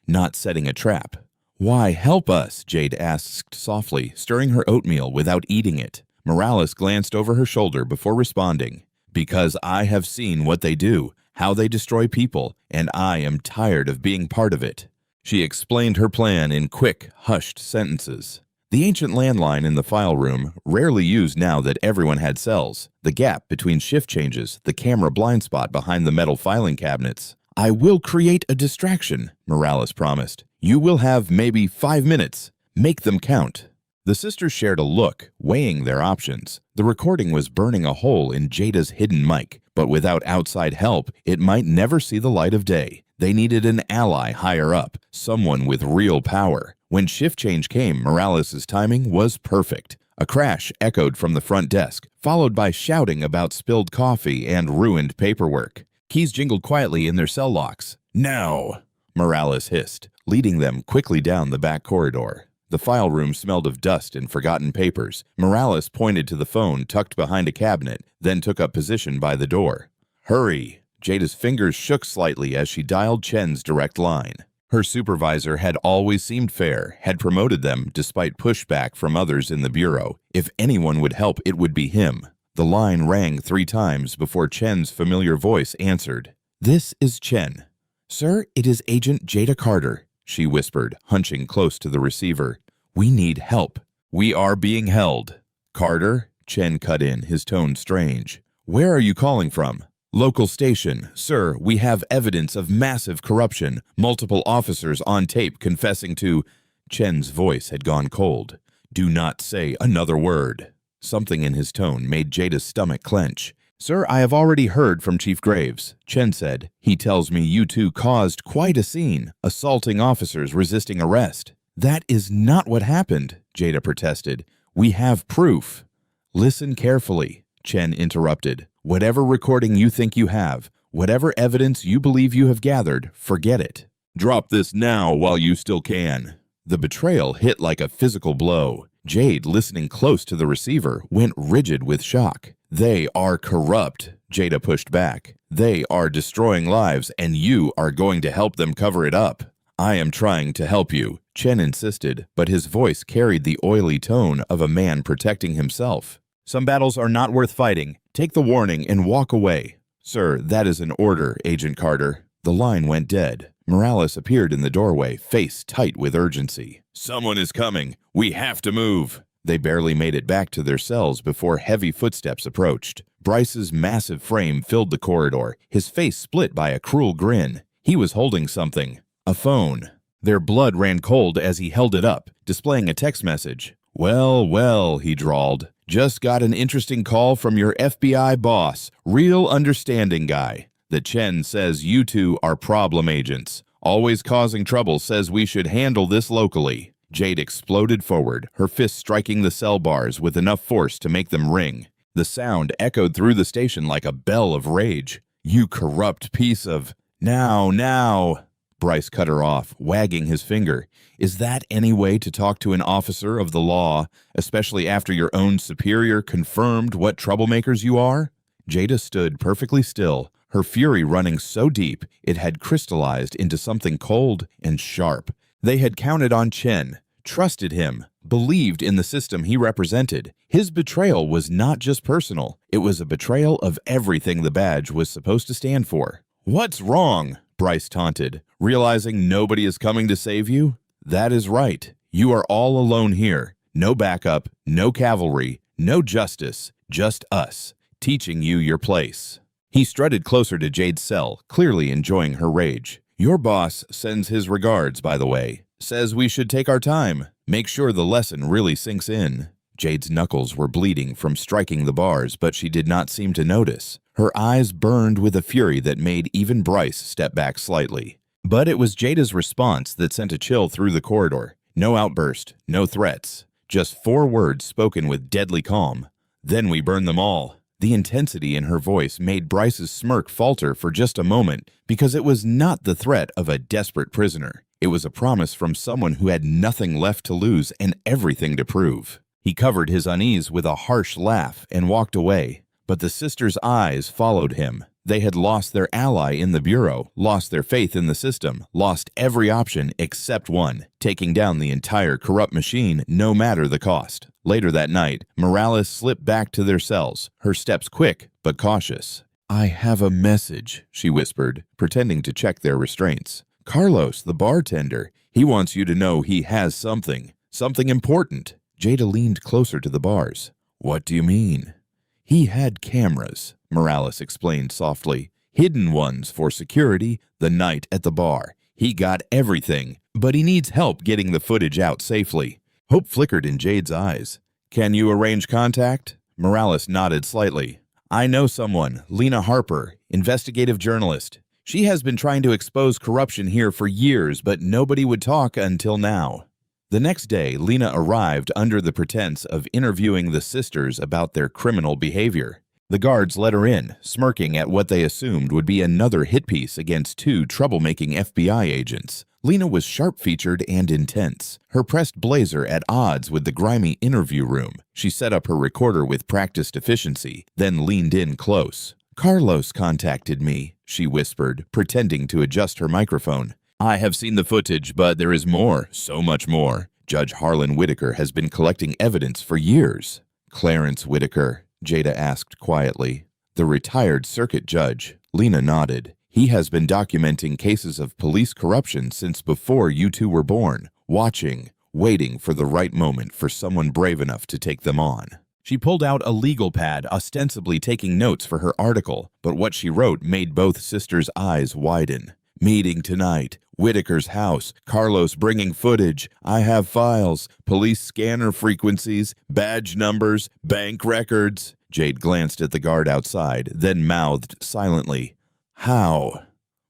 not setting a trap. "Why help us?" Jade asked softly, stirring her oatmeal without eating it. Morales glanced over her shoulder before responding. "Because I have seen what they do, how they destroy people, and I am tired of being part of it." She explained her plan in quick, hushed sentences. The ancient landline in the file room, rarely used now that everyone had cells, the gap between shift changes, the camera blind spot behind the metal filing cabinets. "I will create a distraction," Morales promised. "You will have maybe 5 minutes. Make them count." The sisters shared a look, weighing their options. The recording was burning a hole in Jada's hidden mic, but without outside help, it might never see the light of day. They needed an ally higher up, someone with real power. When shift change came, Morales' timing was perfect. A crash echoed from the front desk, followed by shouting about spilled coffee and ruined paperwork. Keys jingled quietly in their cell locks. "Now!" Morales hissed, leading them quickly down the back corridor. The file room smelled of dust and forgotten papers. Morales pointed to the phone tucked behind a cabinet, then took up position by the door. "Hurry!" Jada's fingers shook slightly as she dialed Chen's direct line. Her supervisor had always seemed fair, had promoted them despite pushback from others in the bureau. If anyone would help, it would be him. The line rang 3 times before Chen's familiar voice answered. "This is Chen." "Sir, it is Agent Jada Carter," she whispered, hunching close to the receiver. "We need help." "We are being held." "Carter?" Chen cut in, his tone strange. "Where are you calling from?" "Local station. Sir, we have evidence of massive corruption. Multiple officers on tape confessing to—" Chen's voice had gone cold. "Do not say another word." Something in his tone made Jada's stomach clench. "Sir, I have already heard from Chief Graves," Chen said. "He tells me you two caused quite a scene, assaulting officers resisting arrest." "That is not what happened," Jada protested. "We have proof." "Listen carefully," Chen interrupted. "Whatever recording you think you have, whatever evidence you believe you have gathered, forget it. Drop this now while you still can." The betrayal hit like a physical blow. Jade, listening close to the receiver, went rigid with shock. "They are corrupt," Jada pushed back. "They are destroying lives, and you are going to help them cover it up." "I am trying to help you," Chen insisted, but his voice carried the oily tone of a man protecting himself. "Some battles are not worth fighting. Take the warning and walk away." "Sir, that is an order, Agent Carter." The line went dead. Morales appeared in the doorway, face tight with urgency. "Someone is coming. We have to move." They barely made it back to their cells before heavy footsteps approached. Bryce's massive frame filled the corridor, his face split by a cruel grin. He was holding something. A phone. Their blood ran cold as he held it up, displaying a text message. "Well, well," he drawled. "Just got an interesting call from your FBI boss. Real understanding guy. The Chen says you two are problem agents. Always causing trouble, says we should handle this locally." Jade exploded forward, her fist striking the cell bars with enough force to make them ring. The sound echoed through the station like a bell of rage. "You corrupt piece of—" Now. Bryce cut her off, wagging his finger. "Is that any way to talk to an officer of the law, especially after your own superior confirmed what troublemakers you are?" Jada stood perfectly still, her fury running so deep it had crystallized into something cold and sharp. They had counted on Chen, trusted him, believed in the system he represented. His betrayal was not just personal, it was a betrayal of everything the badge was supposed to stand for. "What's wrong?" Bryce taunted, realizing nobody is coming to save you. "That is right. You are all alone here. No backup, no cavalry, no justice, just us, teaching you your place." He strutted closer to Jade's cell, clearly enjoying her rage. "Your boss sends his regards, by the way. Says we should take our time, make sure the lesson really sinks in." Jade's knuckles were bleeding from striking the bars, but she did not seem to notice. Her eyes burned with a fury that made even Bryce step back slightly. But it was Jada's response that sent a chill through the corridor. No outburst, no threats, just 4 words spoken with deadly calm. "Then we burn them all." The intensity in her voice made Bryce's smirk falter for just a moment, because it was not the threat of a desperate prisoner. It was a promise from someone who had nothing left to lose and everything to prove. He covered his unease with a harsh laugh and walked away, but the sisters' eyes followed him. They had lost their ally in the Bureau, lost their faith in the system, lost every option except one, taking down the entire corrupt machine no matter the cost. Later that night, Morales slipped back to their cells, her steps quick but cautious. "I have a message," she whispered, pretending to check their restraints. "Carlos, the bartender, he wants you to know he has something important." Jada leaned closer to the bars. "What do you mean?" "He had cameras," Morales explained softly. "Hidden ones for security the night at the bar. He got everything, but he needs help getting the footage out safely." Hope flickered in Jade's eyes. "Can you arrange contact?" Morales nodded slightly. "I know someone, Lena Harper, investigative journalist. She has been trying to expose corruption here for years, but nobody would talk until now." The next day, Lena arrived under the pretense of interviewing the sisters about their criminal behavior. The guards let her in, smirking at what they assumed would be another hit piece against 2 troublemaking FBI agents. Lena was sharp-featured and intense, her pressed blazer at odds with the grimy interview room. She set up her recorder with practiced efficiency, then leaned in close. "Carlos contacted me," she whispered, pretending to adjust her microphone. "I have seen the footage, but there is more, so much more. Judge Harlan Whitaker has been collecting evidence for years." "Clarence Whitaker?" Jada asked quietly. "The retired circuit judge." Lena nodded. "He has been documenting cases of police corruption since before you two were born, watching, waiting for the right moment for someone brave enough to take them on." She pulled out a legal pad, ostensibly taking notes for her article, but what she wrote made both sisters' eyes widen. "Meeting tonight. Whitaker's house. Carlos bringing footage. I have files. Police scanner frequencies. Badge numbers. Bank records." Jade glanced at the guard outside, then mouthed silently, "How?"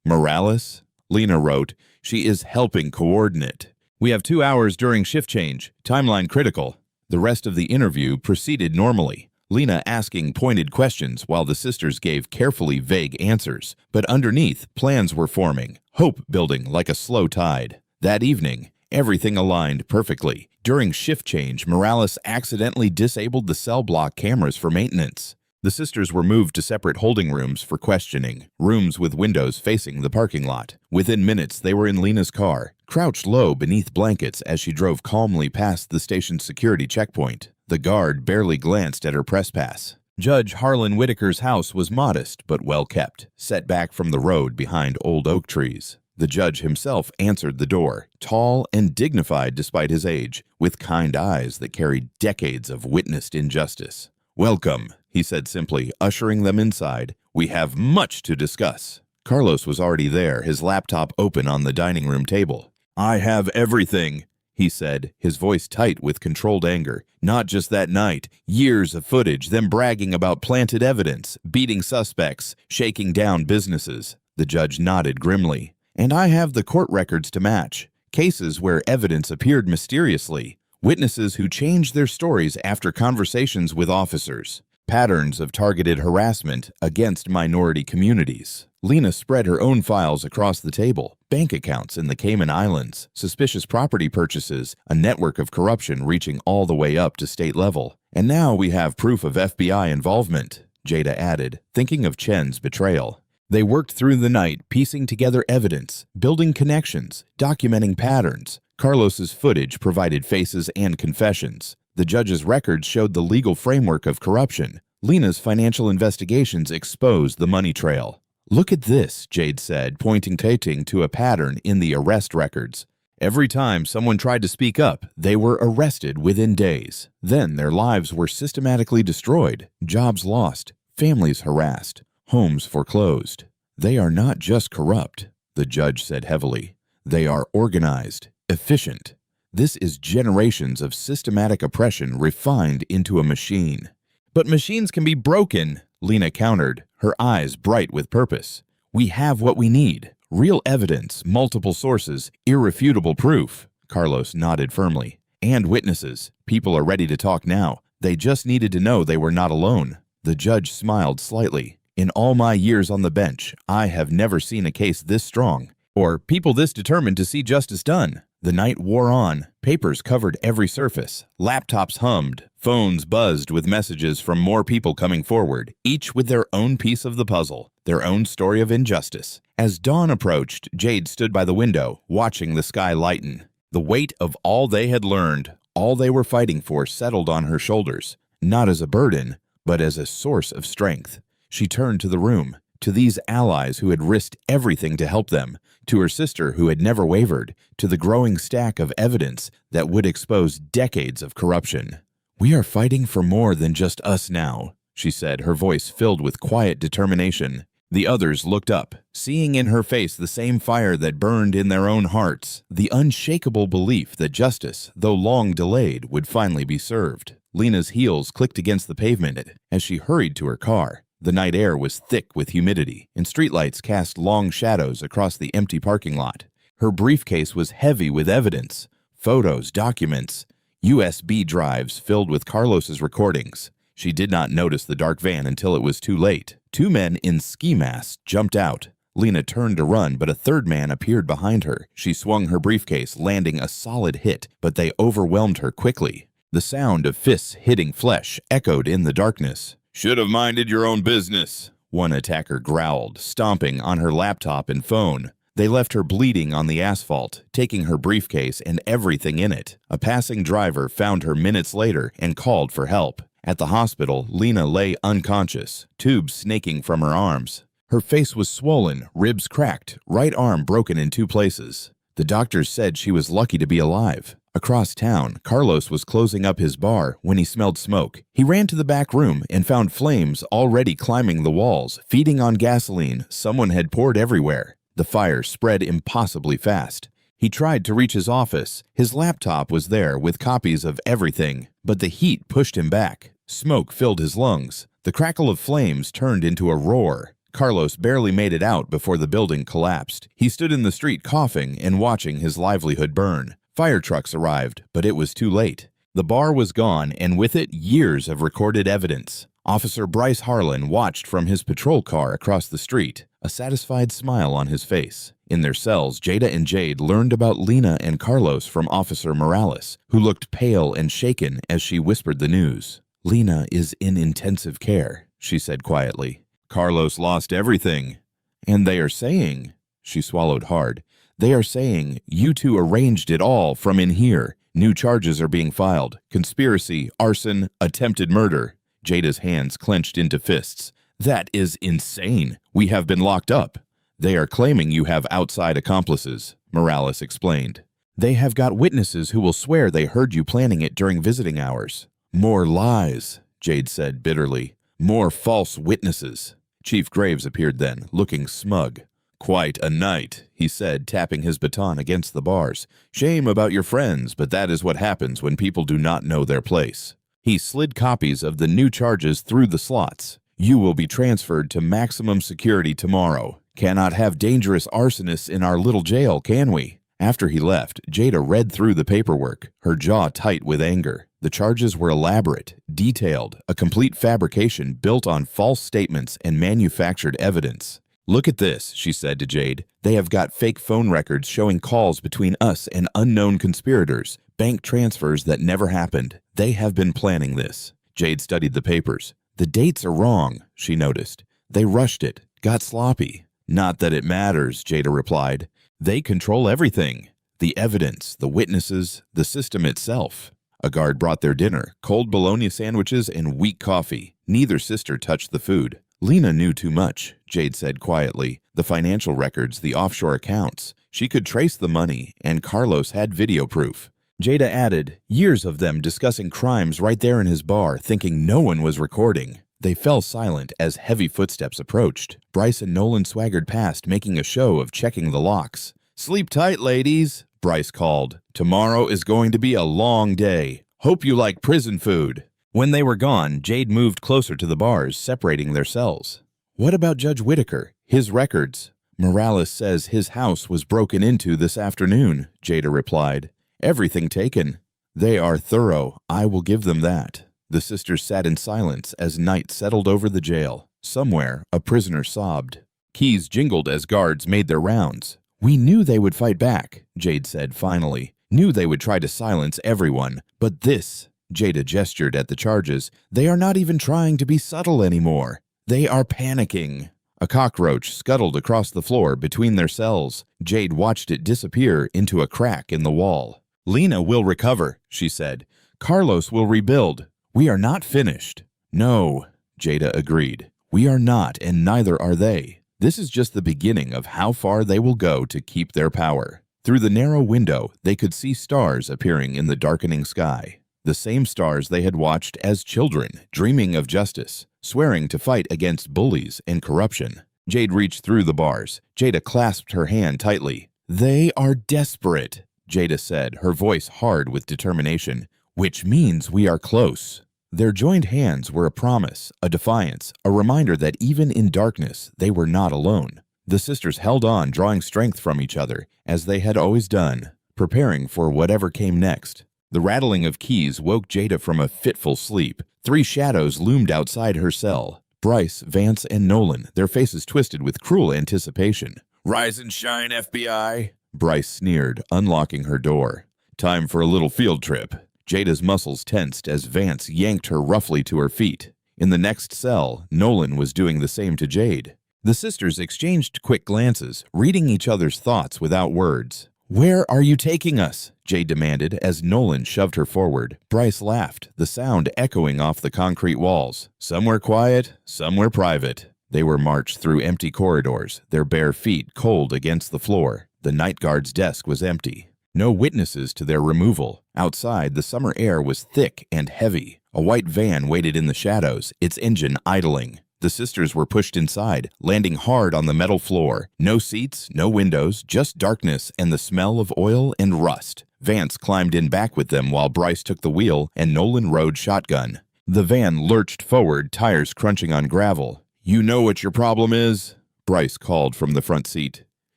"Morales?" Lena wrote, "She is helping coordinate. We have 2 hours during shift change. Timeline critical." The rest of the interview proceeded normally, Lena asking pointed questions while the sisters gave carefully vague answers. But underneath, plans were forming, hope building like a slow tide. That evening, everything aligned perfectly. During shift change, Morales accidentally disabled the cell block cameras for maintenance. The sisters were moved to separate holding rooms for questioning, rooms with windows facing the parking lot. Within minutes, they were in Lena's car, crouched low beneath blankets as she drove calmly past the station's security checkpoint. The guard barely glanced at her press pass. Judge Harlan Whitaker's house was modest but well kept, set back from the road behind old oak trees. The judge himself answered the door, tall and dignified despite his age, with kind eyes that carried decades of witnessed injustice. "Welcome," he said simply, ushering them inside. "We have much to discuss." Carlos was already there, his laptop open on the dining room table. "I have everything," he said, his voice tight with controlled anger. "Not just that night. Years of footage, them bragging about planted evidence, beating suspects, shaking down businesses." The judge nodded grimly. "And I have the court records to match. Cases where evidence appeared mysteriously. Witnesses who changed their stories after conversations with officers. Patterns of targeted harassment against minority communities." Lena spread her own files across the table. Bank accounts in the Cayman Islands, suspicious property purchases, a network of corruption reaching all the way up to state level. "And now we have proof of FBI involvement," Jada added, thinking of Chen's betrayal. They worked through the night, piecing together evidence, building connections, documenting patterns. Carlos's footage provided faces and confessions. The judge's records showed the legal framework of corruption. Lena's financial investigations exposed the money trail. "Look at this," Jade said, pointing to a pattern in the arrest records. Every time someone tried to speak up, they were arrested within days. Then their lives were systematically destroyed, jobs lost, families harassed, homes foreclosed. "They are not just corrupt," the judge said heavily. "They are organized, efficient. This is generations of systematic oppression refined into a machine." "But machines can be broken," Lena countered, her eyes bright with purpose. "We have what we need. Real evidence, multiple sources, irrefutable proof." Carlos nodded firmly. "And witnesses. People are ready to talk now. They just needed to know they were not alone." The judge smiled slightly. "In all my years on the bench, I have never seen a case this strong, or people this determined to see justice done." The night wore on. Papers covered every surface. Laptops hummed. Phones buzzed with messages from more people coming forward, each with their own piece of the puzzle, their own story of injustice. As dawn approached, Jade stood by the window, watching the sky lighten. The weight of all they had learned, all they were fighting for, settled on her shoulders, not as a burden, but as a source of strength. She turned to the room, to these allies who had risked everything to help them, to her sister who had never wavered, to the growing stack of evidence that would expose decades of corruption. "We are fighting for more than just us now," she said, her voice filled with quiet determination. The others looked up, seeing in her face the same fire that burned in their own hearts, the unshakable belief that justice, though long delayed, would finally be served. Lena's heels clicked against the pavement as she hurried to her car. The night air was thick with humidity, and streetlights cast long shadows across the empty parking lot. Her briefcase was heavy with evidence, photos, documents, USB drives filled with Carlos's recordings. She did not notice the dark van until it was too late. Two men in ski masks jumped out. Lena turned to run, but a third man appeared behind her. She swung her briefcase, landing a solid hit, but they overwhelmed her quickly. The sound of fists hitting flesh echoed in the darkness. "Should have minded your own business," one attacker growled, stomping on her laptop and phone. They left her bleeding on the asphalt, taking her briefcase and everything in it. A passing driver found her minutes later and called for help. At the hospital, Lena lay unconscious, tubes snaking from her arms. Her face was swollen, ribs cracked, right arm broken in 2 places. The doctors said she was lucky to be alive. Across town, Carlos was closing up his bar when he smelled smoke. He ran to the back room and found flames already climbing the walls, feeding on gasoline someone had poured everywhere. The fire spread impossibly fast. He tried to reach his office. His laptop was there with copies of everything, but the heat pushed him back. Smoke filled his lungs. The crackle of flames turned into a roar. Carlos barely made it out before the building collapsed. He stood in the street coughing and watching his livelihood burn. Fire trucks arrived, but it was too late. The bar was gone, and with it, years of recorded evidence. Officer Bryce Harlan watched from his patrol car across the street, a satisfied smile on his face. In their cells, Jada and Jade learned about Lena and Carlos from Officer Morales, who looked pale and shaken as she whispered the news. "Lena is in intensive care," she said quietly. "Carlos lost everything. And they are saying," she swallowed hard, "they are saying you two arranged it all from in here. New charges are being filed. Conspiracy, arson, attempted murder." Jada's hands clenched into fists. "That is insane. We have been locked up." "They are claiming you have outside accomplices," Morales explained. "They have got witnesses who will swear they heard you planning it during visiting hours." "More lies," Jade said bitterly. "More false witnesses." Chief Graves appeared then, looking smug. Quite a night, he said, tapping his baton against the bars. Shame about your friends, but that is what happens when people do not know their place. He slid copies of the new charges through the slots. You will be transferred to maximum security tomorrow. Cannot have dangerous arsonists in our little jail, can we? After he left, Jada read through the paperwork, her jaw tight with anger. The charges were elaborate, detailed, a complete fabrication built on false statements and manufactured evidence. Look at this, she said to Jade. They have got fake phone records showing calls between us and unknown conspirators, bank transfers that never happened. They have been planning this. Jade studied the papers. The dates are wrong, she noticed. They rushed it, got sloppy. Not that it matters, Jada replied. They control everything. The evidence, the witnesses, the system itself. A guard brought their dinner, cold bologna sandwiches and weak coffee. Neither sister touched the food. Lena knew too much, Jade said quietly. The financial records, the offshore accounts. She could trace the money, and Carlos had video proof. Jada added, years of them discussing crimes right there in his bar, thinking no one was recording. They fell silent as heavy footsteps approached. Bryce and Nolan swaggered past, making a show of checking the locks. Sleep tight, ladies, Bryce called. Tomorrow is going to be a long day. Hope you like prison food. When they were gone, Jade moved closer to the bars, separating their cells. What about Judge Whitaker? His records? Morales says his house was broken into this afternoon, Jada replied. Everything taken. They are thorough. I will give them that. The sisters sat in silence as night settled over the jail. Somewhere, a prisoner sobbed. Keys jingled as guards made their rounds. We knew they would fight back, Jade said finally. Knew they would try to silence everyone. But this, Jada gestured at the charges, they are not even trying to be subtle anymore. They are panicking. A cockroach scuttled across the floor between their cells. Jade watched it disappear into a crack in the wall. Lena will recover, she said. Carlos will rebuild. We are not finished. No, Jada agreed. We are not, and neither are they. This is just the beginning of how far they will go to keep their power. Through the narrow window, they could see stars appearing in the darkening sky. The same stars they had watched as children, dreaming of justice, swearing to fight against bullies and corruption. Jade reached through the bars. Jada clasped her hand tightly. They are desperate, Jada said, her voice hard with determination, which means we are close. Their joined hands were a promise, a defiance, a reminder that even in darkness, they were not alone. The sisters held on, drawing strength from each other, as they had always done, preparing for whatever came next. The rattling of keys woke Jada from a fitful sleep. 3 shadows loomed outside her cell. Bryce, Vance, and Nolan, their faces twisted with cruel anticipation. Rise and shine, FBI, Bryce sneered, unlocking her door. Time for a little field trip. Jada's muscles tensed as Vance yanked her roughly to her feet. In the next cell, Nolan was doing the same to Jade. The sisters exchanged quick glances, reading each other's thoughts without words. Where are you taking us? Jade demanded as Nolan shoved her forward. Bryce laughed, the sound echoing off the concrete walls. Somewhere quiet, somewhere private. They were marched through empty corridors, their bare feet cold against the floor. The night guard's desk was empty. No witnesses to their removal. Outside, the summer air was thick and heavy. A white van waited in the shadows, its engine idling. The sisters were pushed inside, landing hard on the metal floor. No seats, no windows, just darkness and the smell of oil and rust. Vance climbed in back with them while Bryce took the wheel and Nolan rode shotgun. The van lurched forward, tires crunching on gravel. You know what your problem is? Bryce called from the front seat.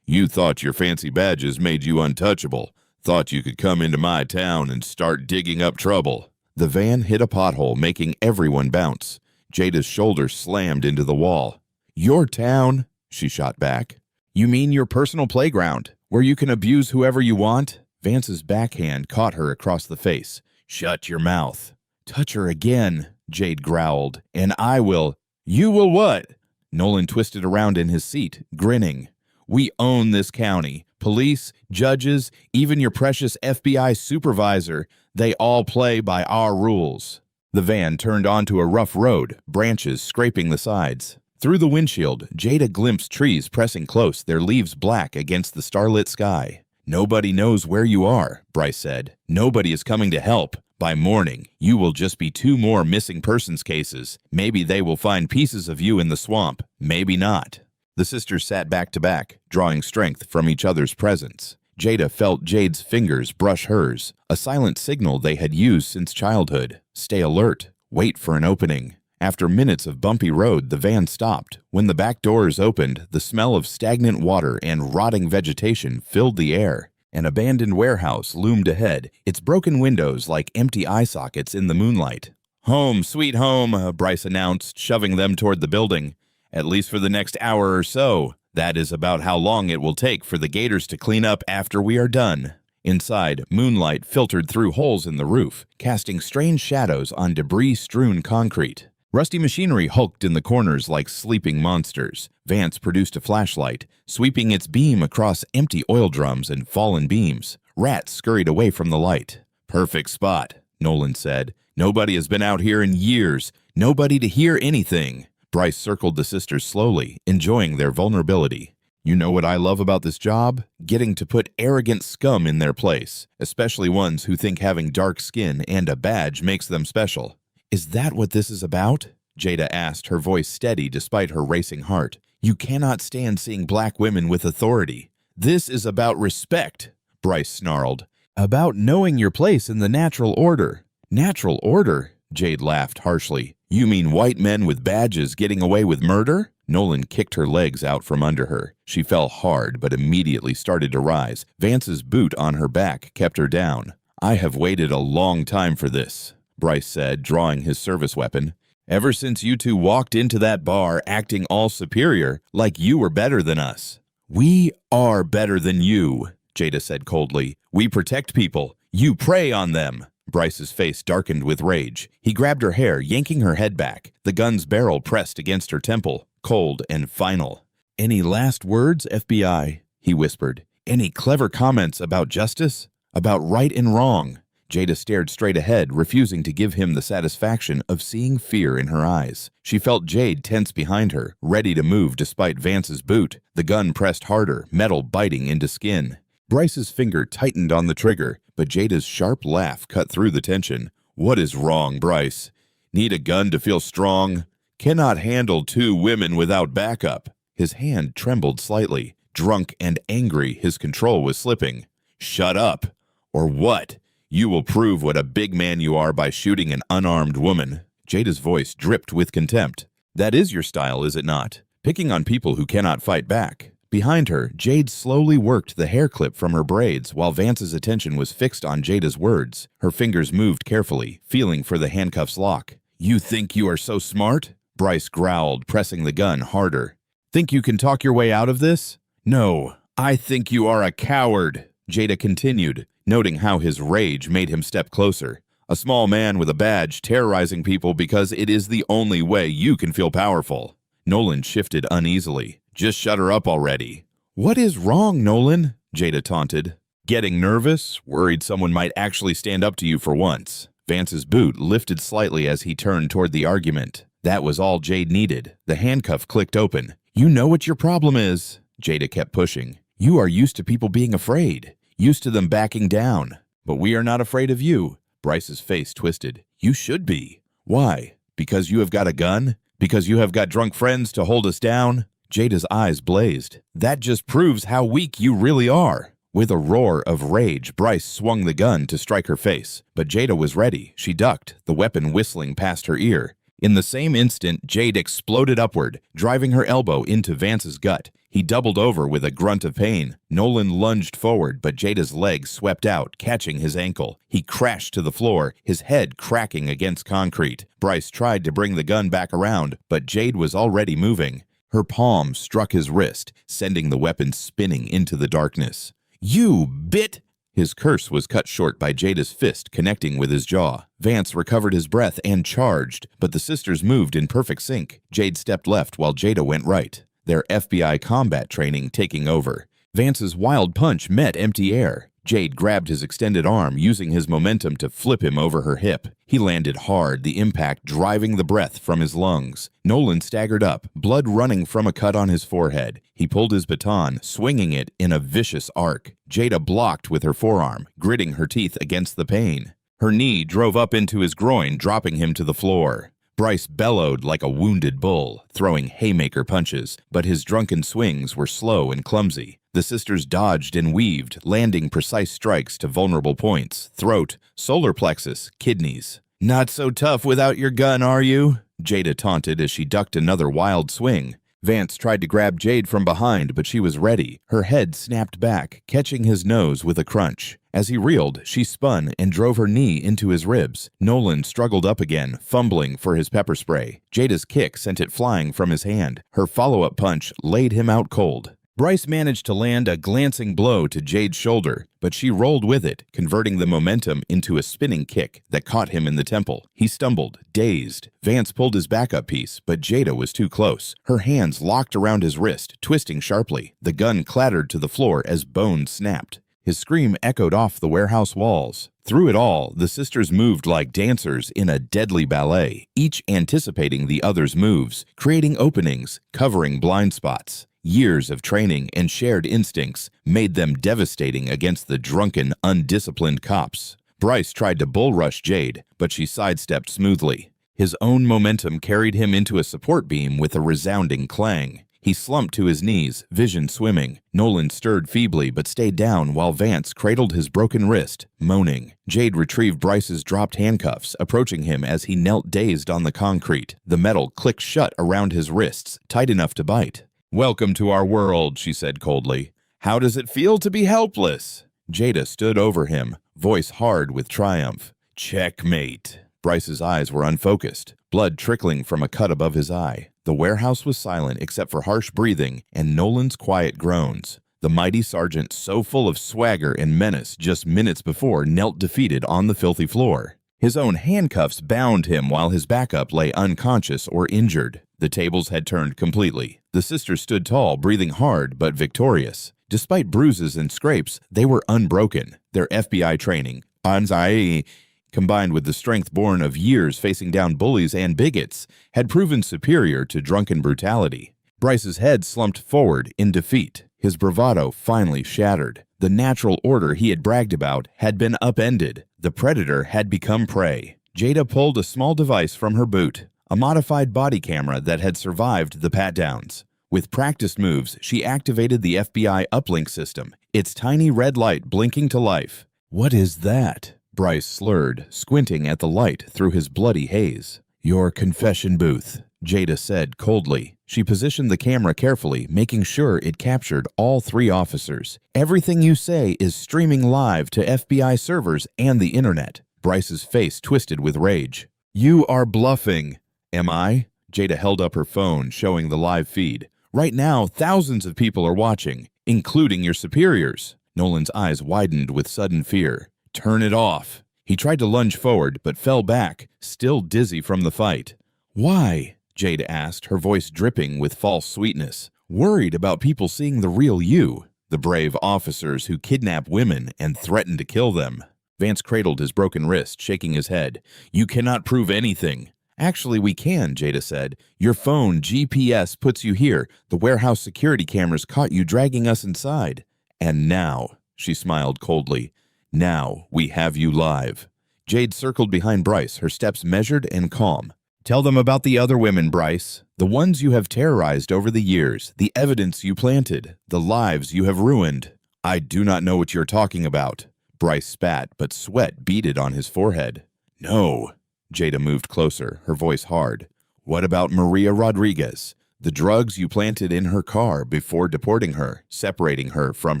You thought your fancy badges made you untouchable. Thought you could come into my town and start digging up trouble. The van hit a pothole, making everyone bounce. Jada's shoulder slammed into the wall. Your town, she shot back. You mean your personal playground, where you can abuse whoever you want? Vance's backhand caught her across the face. Shut your mouth. Touch her again, Jade growled, and I will. You will what? Nolan twisted around in his seat, grinning. We own this county. Police, judges, even your precious FBI supervisor, they all play by our rules. The van turned onto a rough road, branches scraping the sides. Through the windshield, Jada glimpsed trees pressing close, their leaves black against the starlit sky. Nobody knows where you are, Bryce said. Nobody is coming to help. By morning, you will just be 2 more missing persons cases. Maybe they will find pieces of you in the swamp. Maybe not. The sisters sat back to back, drawing strength from each other's presence. Jada felt Jade's fingers brush hers, a silent signal they had used since childhood. Stay alert. Wait for an opening. After minutes of bumpy road, the van stopped. When the back doors opened, the smell of stagnant water and rotting vegetation filled the air. An abandoned warehouse loomed ahead, its broken windows like empty eye sockets in the moonlight. "Home, sweet home," Bryce announced, shoving them toward the building. "At least for the next hour or so. That is about how long it will take for the gators to clean up after we are done." Inside, moonlight filtered through holes in the roof, casting strange shadows on debris-strewn concrete. Rusty machinery hulked in the corners like sleeping monsters. Vance produced a flashlight, sweeping its beam across empty oil drums and fallen beams. Rats scurried away from the light. "Perfect spot," Nolan said. "Nobody has been out here in years. Nobody to hear anything." Bryce circled the sisters slowly, enjoying their vulnerability. "You know what I love about this job? Getting to put arrogant scum in their place, especially ones who think having dark skin and a badge makes them special." "Is that what this is about?" Jada asked, her voice steady despite her racing heart. "You cannot stand seeing black women with authority." "This is about respect," Bryce snarled. "About knowing your place in the natural order." "Natural order?" Jade laughed harshly. "You mean white men with badges getting away with murder?" Nolan kicked her legs out from under her. She fell hard but immediately started to rise. Vance's boot on her back kept her down. "I have waited a long time for this," Bryce said, drawing his service weapon. "Ever since you two walked into that bar acting all superior, like you were better than us." "We are better than you," Jada said coldly. "We protect people. You prey on them." Bryce's face darkened with rage. He grabbed her hair, yanking her head back. The gun's barrel pressed against her temple, cold and final. "Any last words, FBI?" he whispered. "Any clever comments about justice? About right and wrong?" Jada stared straight ahead, refusing to give him the satisfaction of seeing fear in her eyes. She felt Jade tense behind her, ready to move despite Vance's boot. The gun pressed harder, metal biting into skin. Bryce's finger tightened on the trigger, but Jada's sharp laugh cut through the tension. "What is wrong, Bryce? Need a gun to feel strong? Cannot handle two women without backup." His hand trembled slightly. Drunk and angry, his control was slipping. "Shut up. Or what? You will prove what a big man you are by shooting an unarmed woman." Jada's voice dripped with contempt. "That is your style, is it not? Picking on people who cannot fight back." Behind her, Jade slowly worked the hair clip from her braids while Vance's attention was fixed on Jada's words. Her fingers moved carefully, feeling for the handcuff's lock. "You think you are so smart?" Bryce growled, pressing the gun harder. "Think you can talk your way out of this?" "No, I think you are a coward," Jada continued, noting how his rage made him step closer. "A small man with a badge terrorizing people because it is the only way you can feel powerful." Nolan shifted uneasily. "Just shut her up already." "What is wrong, Nolan?" Jada taunted. "Getting nervous? Worried someone might actually stand up to you for once." Vance's boot lifted slightly as he turned toward the argument. That was all Jade needed. The handcuff clicked open. "You know what your problem is," Jada kept pushing. "You are used to people being afraid. Used to them backing down. But we are not afraid of you." Bryce's face twisted. "You should be." "Why? Because you have got a gun? Because you have got drunk friends to hold us down?" Jada's eyes blazed. "That just proves how weak you really are." With a roar of rage, Bryce swung the gun to strike her face. But Jada was ready. She ducked, the weapon whistling past her ear. In the same instant, Jade exploded upward, driving her elbow into Vance's gut. He doubled over with a grunt of pain. Nolan lunged forward, but Jada's leg swept out, catching his ankle. He crashed to the floor, his head cracking against concrete. Bryce tried to bring the gun back around, but Jade was already moving. Her palm struck his wrist, sending the weapon spinning into the darkness. "You bit!" His curse was cut short by Jada's fist connecting with his jaw. Vance recovered his breath and charged, but the sisters moved in perfect sync. Jade stepped left while Jada went right, their FBI combat training taking over. Vance's wild punch met empty air. Jade grabbed his extended arm, using his momentum to flip him over her hip. He landed hard, the impact driving the breath from his lungs. Nolan staggered up, blood running from a cut on his forehead. He pulled his baton, swinging it in a vicious arc. Jada blocked with her forearm, gritting her teeth against the pain. Her knee drove up into his groin, dropping him to the floor. Bryce bellowed like a wounded bull, throwing haymaker punches, but his drunken swings were slow and clumsy. The sisters dodged and weaved, landing precise strikes to vulnerable points: throat, solar plexus, kidneys. "Not so tough without your gun, are you?" Jada taunted as she ducked another wild swing. Vance tried to grab Jade from behind, but she was ready. Her head snapped back, catching his nose with a crunch. As he reeled, she spun and drove her knee into his ribs. Nolan struggled up again, fumbling for his pepper spray. Jada's kick sent it flying from his hand. Her follow-up punch laid him out cold. Bryce managed to land a glancing blow to Jade's shoulder, but she rolled with it, converting the momentum into a spinning kick that caught him in the temple. He stumbled, dazed. Vance pulled his backup piece, but Jada was too close. Her hands locked around his wrist, twisting sharply. The gun clattered to the floor as bones snapped. His scream echoed off the warehouse walls. Through it all, the sisters moved like dancers in a deadly ballet, each anticipating the other's moves, creating openings, covering blind spots. Years of training and shared instincts made them devastating against the drunken, undisciplined cops. Bryce tried to bull rush Jade, but she sidestepped smoothly. His own momentum carried him into a support beam with a resounding clang. He slumped to his knees, vision swimming. Nolan stirred feebly but stayed down while Vance cradled his broken wrist, moaning. Jade retrieved Bryce's dropped handcuffs, approaching him as he knelt dazed on the concrete. The metal clicked shut around his wrists, tight enough to bite. "Welcome to our world," she said coldly. "How does it feel to be helpless?" Jada stood over him, voice hard with triumph. "Checkmate." Bryce's eyes were unfocused, blood trickling from a cut above his eye. The warehouse was silent except for harsh breathing and Nolan's quiet groans. The mighty sergeant, so full of swagger and menace just minutes before, knelt defeated on the filthy floor. His own handcuffs bound him while his backup lay unconscious or injured. The tables had turned completely. The sisters stood tall, breathing hard but victorious. Despite bruises and scrapes, they were unbroken. Their FBI training, anxiety, combined with the strength born of years facing down bullies and bigots, had proven superior to drunken brutality. Bryce's head slumped forward in defeat. His bravado finally shattered. The natural order he had bragged about had been upended. The predator had become prey. Jada pulled a small device from her boot, a modified body camera that had survived the pat-downs. With practiced moves, she activated the FBI uplink system, its tiny red light blinking to life. "What is that?" Bryce slurred, squinting at the light through his bloody haze. "Your confession booth," Jada said coldly. She positioned the camera carefully, making sure it captured all three officers. "Everything you say is streaming live to FBI servers and the internet." Bryce's face twisted with rage. "You are bluffing." "Am I?" Jada held up her phone, showing the live feed. "Right now, thousands of people are watching, including your superiors." Nolan's eyes widened with sudden fear. "Turn it off." He tried to lunge forward, but fell back, still dizzy from the fight. "Why?" Jade asked, her voice dripping with false sweetness. "Worried about people seeing the real you, the brave officers who kidnap women and threaten to kill them." Vance cradled his broken wrist, shaking his head. "You cannot prove anything." "Actually, we can," Jada said. "Your phone GPS puts you here. The warehouse security cameras caught you dragging us inside." "And now," she smiled coldly, "now we have you live." Jade circled behind Bryce, her steps measured and calm. "Tell them about the other women, Bryce. The ones you have terrorized over the years, the evidence you planted, the lives you have ruined." "I do not know what you're talking about." Bryce spat, but sweat beaded on his forehead. "No." Jada moved closer, her voice hard. "What about Maria Rodriguez? The drugs you planted in her car before deporting her, separating her from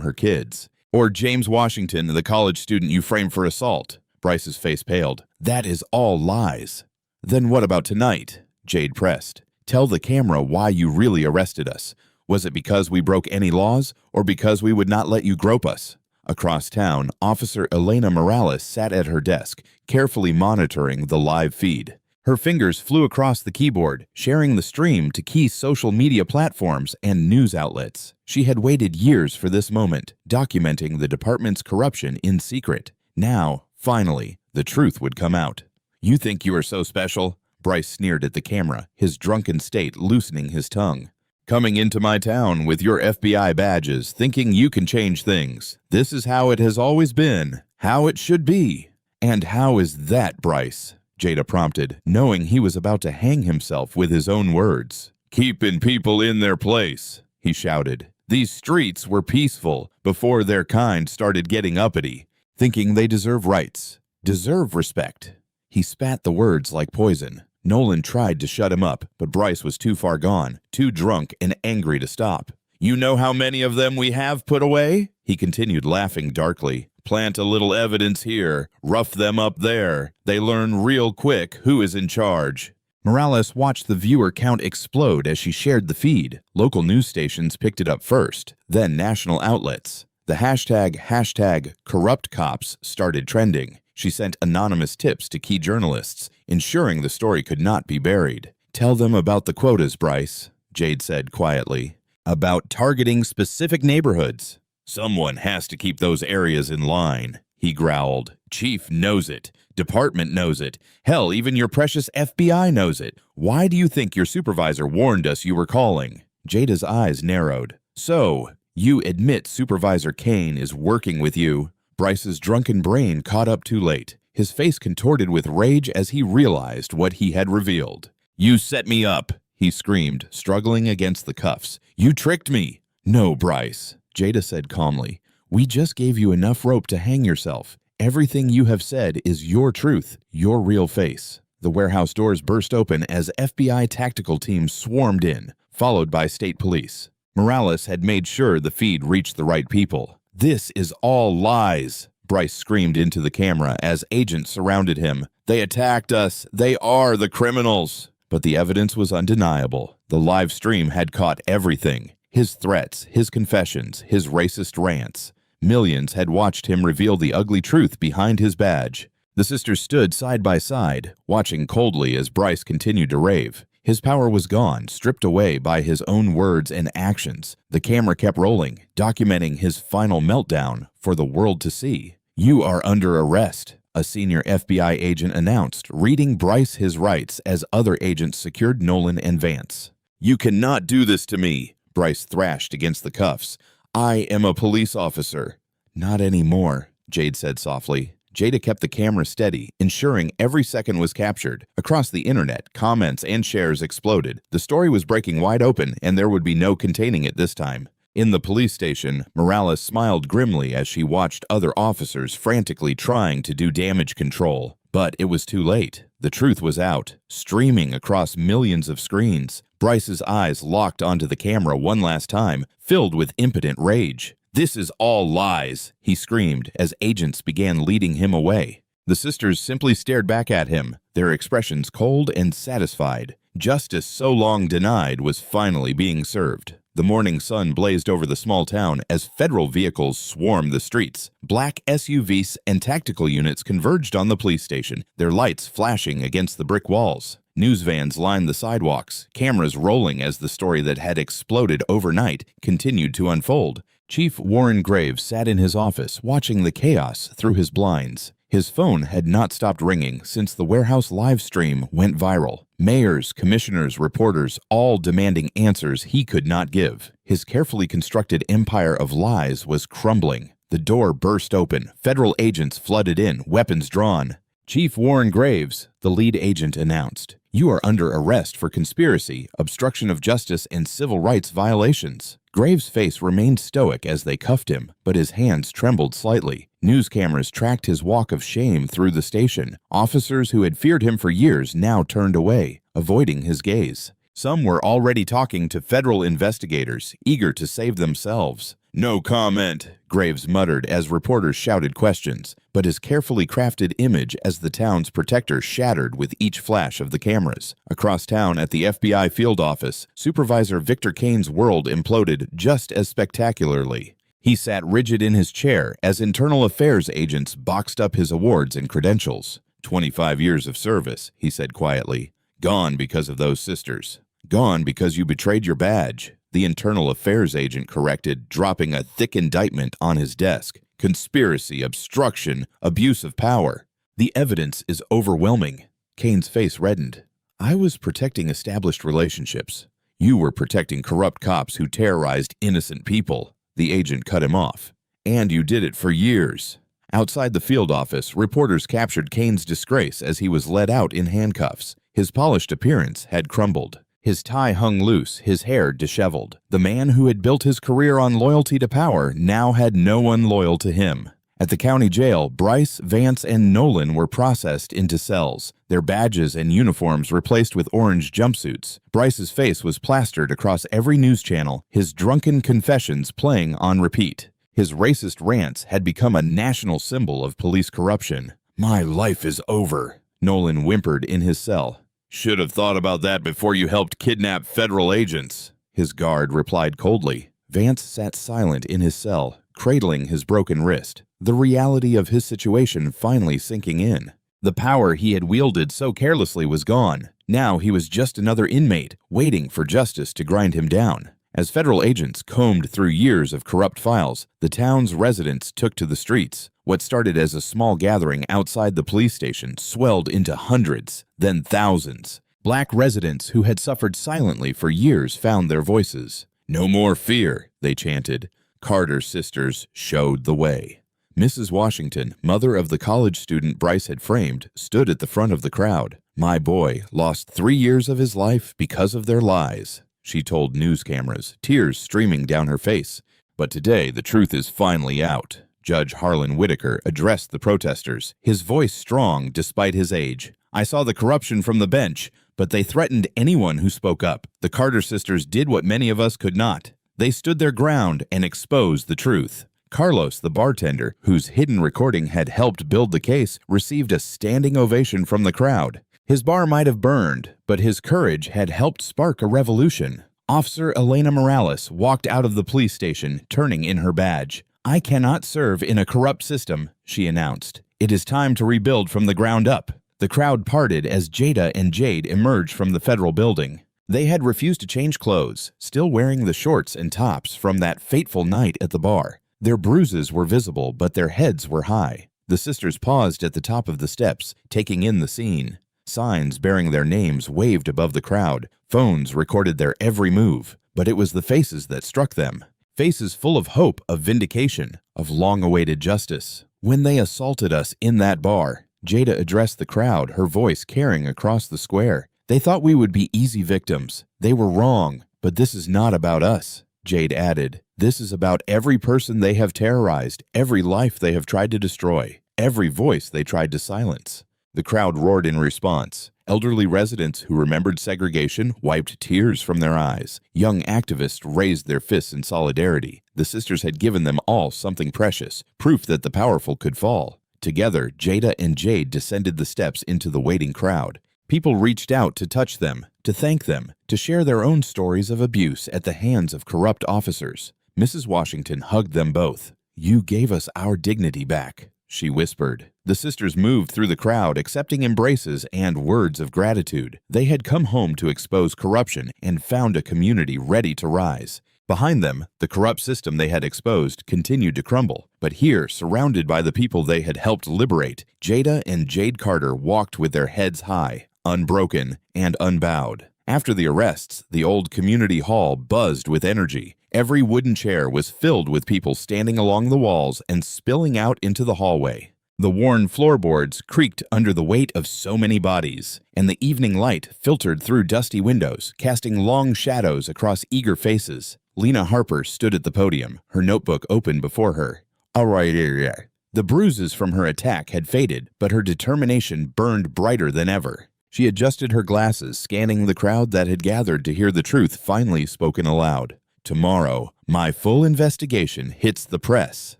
her kids? Or James Washington, the college student you framed for assault?" Bryce's face paled. "That is all lies." "Then what about tonight?" Jade pressed. "Tell the camera why you really arrested us. Was it because we broke any laws, or because we would not let you grope us?" Across town, Officer Elena Morales sat at her desk, carefully monitoring the live feed. Her fingers flew across the keyboard, sharing the stream to key social media platforms and news outlets. She had waited years for this moment, documenting the department's corruption in secret. Now, finally, the truth would come out. "You think you are so special?" Bryce sneered at the camera, his drunken state loosening his tongue. "Coming into my town with your FBI badges, thinking you can change things. This is how it has always been, how it should be." "And how is that, Bryce?" Jada prompted, knowing he was about to hang himself with his own words. "Keeping people in their place," he shouted. "These streets were peaceful before their kind started getting uppity, thinking they deserve rights, deserve respect." He spat the words like poison. Nolan tried to shut him up, but Bryce was too far gone, too drunk and angry to stop. "You know how many of them we have put away?" He continued, laughing darkly. "Plant a little evidence here, rough them up there. They learn real quick who is in charge." Morales watched the viewer count explode as she shared the feed. Local news stations picked it up first, then national outlets. The hashtag corrupt cops started trending. She sent anonymous tips to key journalists, ensuring the story could not be buried. "Tell them about the quotas, Bryce," Jade said quietly. "About targeting specific neighborhoods." "Someone has to keep those areas in line," he growled. "Chief knows it. Department knows it. Hell, even your precious FBI knows it. Why do you think your supervisor warned us you were calling?" Jada's eyes narrowed. "So, you admit Supervisor Kane is working with you?" Bryce's drunken brain caught up too late. His face contorted with rage as he realized what he had revealed. "You set me up," he screamed, struggling against the cuffs. "You tricked me." "No, Bryce," Jada said calmly. "We just gave you enough rope to hang yourself. Everything you have said is your truth, your real face." The warehouse doors burst open as FBI tactical teams swarmed in, followed by state police. Morales had made sure the feed reached the right people. "This is all lies," Bryce screamed into the camera as agents surrounded him. "They attacked us. They are the criminals." But the evidence was undeniable. The live stream had caught everything. His threats, his confessions, his racist rants. Millions had watched him reveal the ugly truth behind his badge. The sisters stood side by side, watching coldly as Bryce continued to rave. His power was gone, stripped away by his own words and actions. The camera kept rolling, documenting his final meltdown for the world to see. "You are under arrest," a senior FBI agent announced, reading Bryce his rights as other agents secured Nolan and Vance. "You cannot do this to me," Bryce thrashed against the cuffs. "I am a police officer." "Not anymore," Jade said softly. Jada kept the camera steady, ensuring every second was captured. Across the internet, comments and shares exploded. The story was breaking wide open, and there would be no containing it this time. In the police station, Morales smiled grimly as she watched other officers frantically trying to do damage control. But it was too late. The truth was out, streaming across millions of screens. Bryce's eyes locked onto the camera one last time, filled with impotent rage. "This is all lies," he screamed as agents began leading him away. The sisters simply stared back at him, their expressions cold and satisfied. Justice so long denied was finally being served. The morning sun blazed over the small town as federal vehicles swarmed the streets. Black SUVs and tactical units converged on the police station, their lights flashing against the brick walls. News vans lined the sidewalks, cameras rolling as the story that had exploded overnight continued to unfold. Chief Warren Graves sat in his office, watching the chaos through his blinds. His phone had not stopped ringing since the warehouse live stream went viral. Mayors, commissioners, reporters, all demanding answers he could not give. His carefully constructed empire of lies was crumbling. The door burst open. Federal agents flooded in, weapons drawn. "Chief Warren Graves," the lead agent announced, "you are under arrest for conspiracy, obstruction of justice, and civil rights violations." Graves' face remained stoic as they cuffed him, but his hands trembled slightly. News cameras tracked his walk of shame through the station. Officers who had feared him for years now turned away, avoiding his gaze. Some were already talking to federal investigators, eager to save themselves. "No comment," Graves muttered as reporters shouted questions, but his carefully crafted image as the town's protector shattered with each flash of the cameras. Across town at the FBI field office, Supervisor Victor Kane's world imploded just as spectacularly. He sat rigid in his chair as internal affairs agents boxed up his awards and credentials. 25 years of service," he said quietly. "Gone because of those sisters. Gone because you betrayed your badge," the internal affairs agent corrected, dropping a thick indictment on his desk. "Conspiracy, obstruction, abuse of power. The evidence is overwhelming." Kane's face reddened. "I was protecting established relationships. You were protecting corrupt cops who terrorized innocent people." The agent cut him off. "And you did it for years." Outside the field office, reporters captured Kane's disgrace as he was led out in handcuffs. His polished appearance had crumbled. His tie hung loose, his hair disheveled. The man who had built his career on loyalty to power now had no one loyal to him. At the county jail, Bryce, Vance, and Nolan were processed into cells, their badges and uniforms replaced with orange jumpsuits. Bryce's face was plastered across every news channel, his drunken confessions playing on repeat. His racist rants had become a national symbol of police corruption. "My life is over," Nolan whimpered in his cell. "Should have thought about that before you helped kidnap federal agents," his guard replied coldly. Vance sat silent in his cell, cradling his broken wrist, the reality of his situation finally sinking in. The power he had wielded so carelessly was gone. Now he was just another inmate, waiting for justice to grind him down. As federal agents combed through years of corrupt files, the town's residents took to the streets. What started as a small gathering outside the police station swelled into hundreds, then thousands. Black residents who had suffered silently for years found their voices. "No more fear," they chanted. Carter's sisters showed the way. Mrs. Washington, mother of the college student Bryce had framed, stood at the front of the crowd. "My boy lost 3 years of his life because of their lies," she told news cameras, tears streaming down her face. "But today the truth is finally out." Judge Harlan Whitaker addressed the protesters, his voice strong despite his age. "I saw the corruption from the bench, but they threatened anyone who spoke up. The Carter sisters did what many of us could not. They stood their ground and exposed the truth." Carlos, the bartender, whose hidden recording had helped build the case, received a standing ovation from the crowd. His bar might have burned, but his courage had helped spark a revolution. Officer Elena Morales walked out of the police station, turning in her badge. "I cannot serve in a corrupt system," she announced. "It is time to rebuild from the ground up." The crowd parted as Jada and Jade emerged from the federal building. They had refused to change clothes, still wearing the shorts and tops from that fateful night at the bar. Their bruises were visible, but their heads were high. The sisters paused at the top of the steps, taking in the scene. Signs bearing their names waved above the crowd. Phones recorded their every move. But it was the faces that struck them. Faces full of hope, of vindication, of long-awaited justice. "When they assaulted us in that bar," Jada addressed the crowd, her voice carrying across the square. "They thought we would be easy victims. They were wrong, but this is not about us." Jade added, "This is about every person they have terrorized, every life they have tried to destroy, every voice they tried to silence." The crowd roared in response. Elderly residents who remembered segregation wiped tears from their eyes. Young activists raised their fists in solidarity. The sisters had given them all something precious, proof that the powerful could fall. Together, Jada and Jade descended the steps into the waiting crowd. People reached out to touch them, to thank them, to share their own stories of abuse at the hands of corrupt officers. Mrs. Washington hugged them both. "You gave us our dignity back," she whispered. The sisters moved through the crowd, accepting embraces and words of gratitude. They had come home to expose corruption and found a community ready to rise. Behind them, the corrupt system they had exposed continued to crumble. But here, surrounded by the people they had helped liberate, Jada and Jade Carter walked with their heads high, unbroken and unbowed. After the arrests, the old community hall buzzed with energy. Every wooden chair was filled with people standing along the walls and spilling out into the hallway. The worn floorboards creaked under the weight of so many bodies, and the evening light filtered through dusty windows, casting long shadows across eager faces. Lena Harper stood at the podium, her notebook open before her. "All right, here. The bruises from her attack had faded, but her determination burned brighter than ever. She adjusted her glasses, scanning the crowd that had gathered to hear the truth finally spoken aloud. "Tomorrow, my full investigation hits the press,"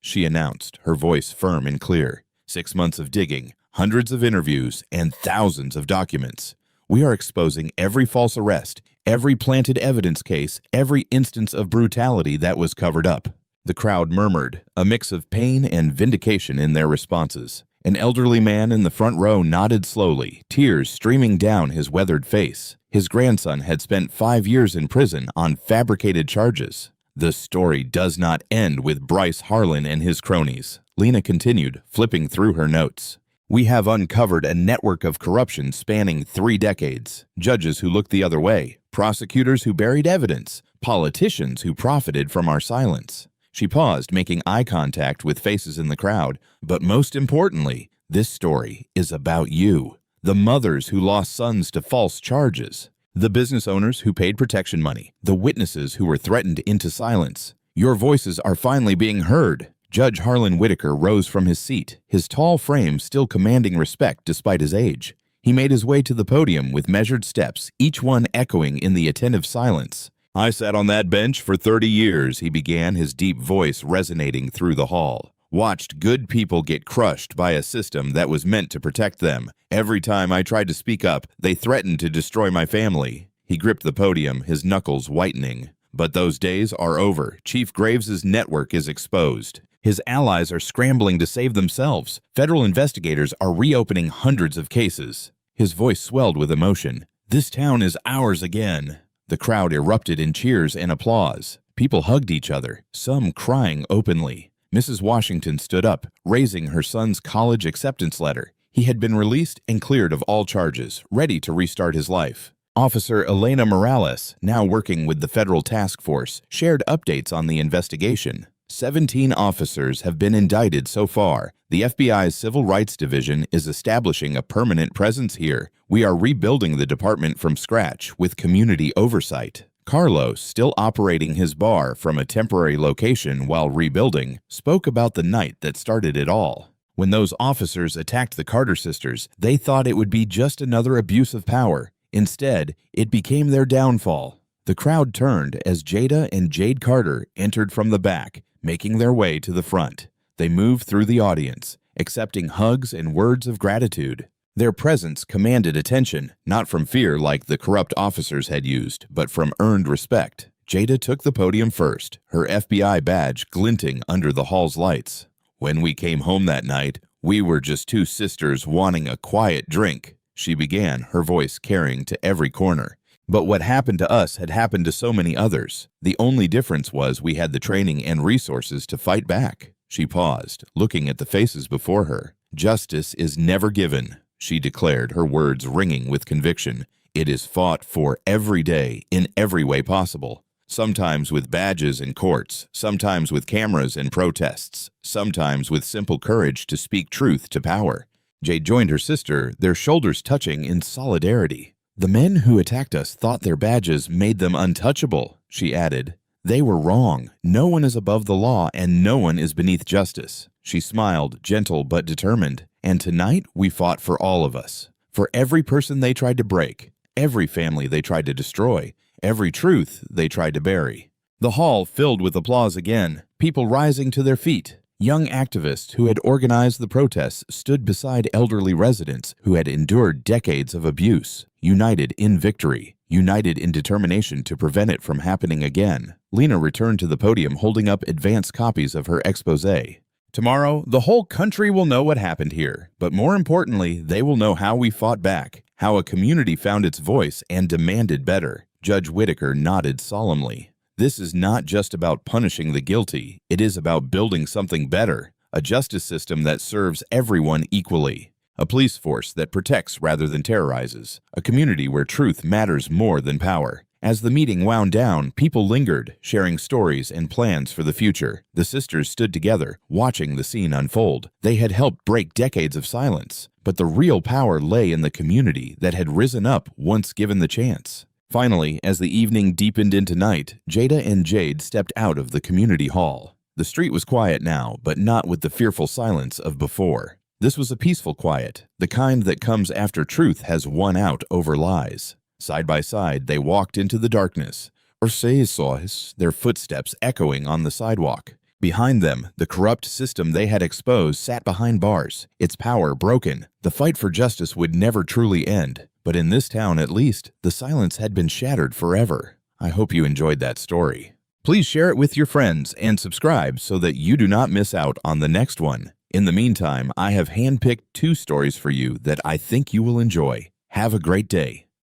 she announced, her voice firm and clear. 6 months of digging, hundreds of interviews, and thousands of documents. We are exposing every false arrest, every planted evidence case, every instance of brutality that was covered up. The crowd murmured, a mix of pain and vindication in their responses. An elderly man in the front row nodded slowly, tears streaming down his weathered face. His grandson had spent 5 years in prison on fabricated charges. The story does not end with Bryce Harlan and his cronies. Lena continued, flipping through her notes. We have uncovered a network of corruption spanning 3 decades. Judges who looked the other way, prosecutors who buried evidence, politicians who profited from our silence. She paused, making eye contact with faces in the crowd. But most importantly, this story is about you. The mothers who lost sons to false charges. The business owners who paid protection money. The witnesses who were threatened into silence. Your voices are finally being heard. Judge Harlan Whitaker rose from his seat, his tall frame still commanding respect despite his age. He made his way to the podium with measured steps, each one echoing in the attentive silence. I sat on that bench for 30 years, he began, his deep voice resonating through the hall. Watched good people get crushed by a system that was meant to protect them. Every time I tried to speak up, they threatened to destroy my family. He gripped the podium, his knuckles whitening. But those days are over. Chief Graves's network is exposed. His allies are scrambling to save themselves. Federal investigators are reopening hundreds of cases. His voice swelled with emotion. This town is ours again. The crowd erupted in cheers and applause. People hugged each other, some crying openly. Mrs. Washington stood up, raising her son's college acceptance letter. He had been released and cleared of all charges, ready to restart his life. Officer Elena Morales, now working with the federal task force, shared updates on the investigation. 17 officers have been indicted so far. The FBI's Civil Rights Division is establishing a permanent presence here. We are rebuilding the department from scratch with community oversight. Carlos, still operating his bar from a temporary location while rebuilding, spoke about the night that started it all. When those officers attacked the Carter sisters, they thought it would be just another abuse of power. Instead, it became their downfall. The crowd turned as Jada and Jade Carter entered from the back, making their way to the front. They moved through the audience, accepting hugs and words of gratitude. Their presence commanded attention, not from fear like the corrupt officers had used, but from earned respect. Jada took the podium first, her FBI badge glinting under the hall's lights. When we came home that night, we were just two sisters wanting a quiet drink. She began, her voice carrying to every corner. But what happened to us had happened to so many others. The only difference was we had the training and resources to fight back. She paused, looking at the faces before her. Justice is never given, she declared, her words ringing with conviction. It is fought for every day, in every way possible. Sometimes with badges and courts, sometimes with cameras and protests, sometimes with simple courage to speak truth to power. Jade joined her sister, their shoulders touching in solidarity. The men who attacked us thought their badges made them untouchable, she added. They were wrong. No one is above the law and no one is beneath justice. She smiled, gentle but determined. And tonight we fought for all of us. For every person they tried to break, every family they tried to destroy, every truth they tried to bury. The hall filled with applause again, people rising to their feet. Young activists who had organized the protests stood beside elderly residents who had endured decades of abuse, united in victory, united in determination to prevent it from happening again. Lena returned to the podium holding up advanced copies of her exposé. Tomorrow, the whole country will know what happened here, but more importantly, they will know how we fought back, how a community found its voice and demanded better. Judge Whitaker nodded solemnly. This is not just about punishing the guilty. It is about building something better, a justice system that serves everyone equally, a police force that protects rather than terrorizes, a community where truth matters more than power. As the meeting wound down, people lingered, sharing stories and plans for the future. The sisters stood together, watching the scene unfold. They had helped break decades of silence, but the real power lay in the community that had risen up once given the chance. Finally, as the evening deepened into night, Jada and Jade stepped out of the community hall. The street was quiet now, but not with the fearful silence of before. This was a peaceful quiet, the kind that comes after truth has won out over lies. Side by side, they walked into the darkness, their footsteps echoing on the sidewalk. Behind them, the corrupt system they had exposed sat behind bars, its power broken. The fight for justice would never truly end. But in this town, at least, the silence had been shattered forever. I hope you enjoyed that story. Please share it with your friends and subscribe so that you do not miss out on the next one. In the meantime, I have handpicked 2 stories for you that I think you will enjoy. Have a great day.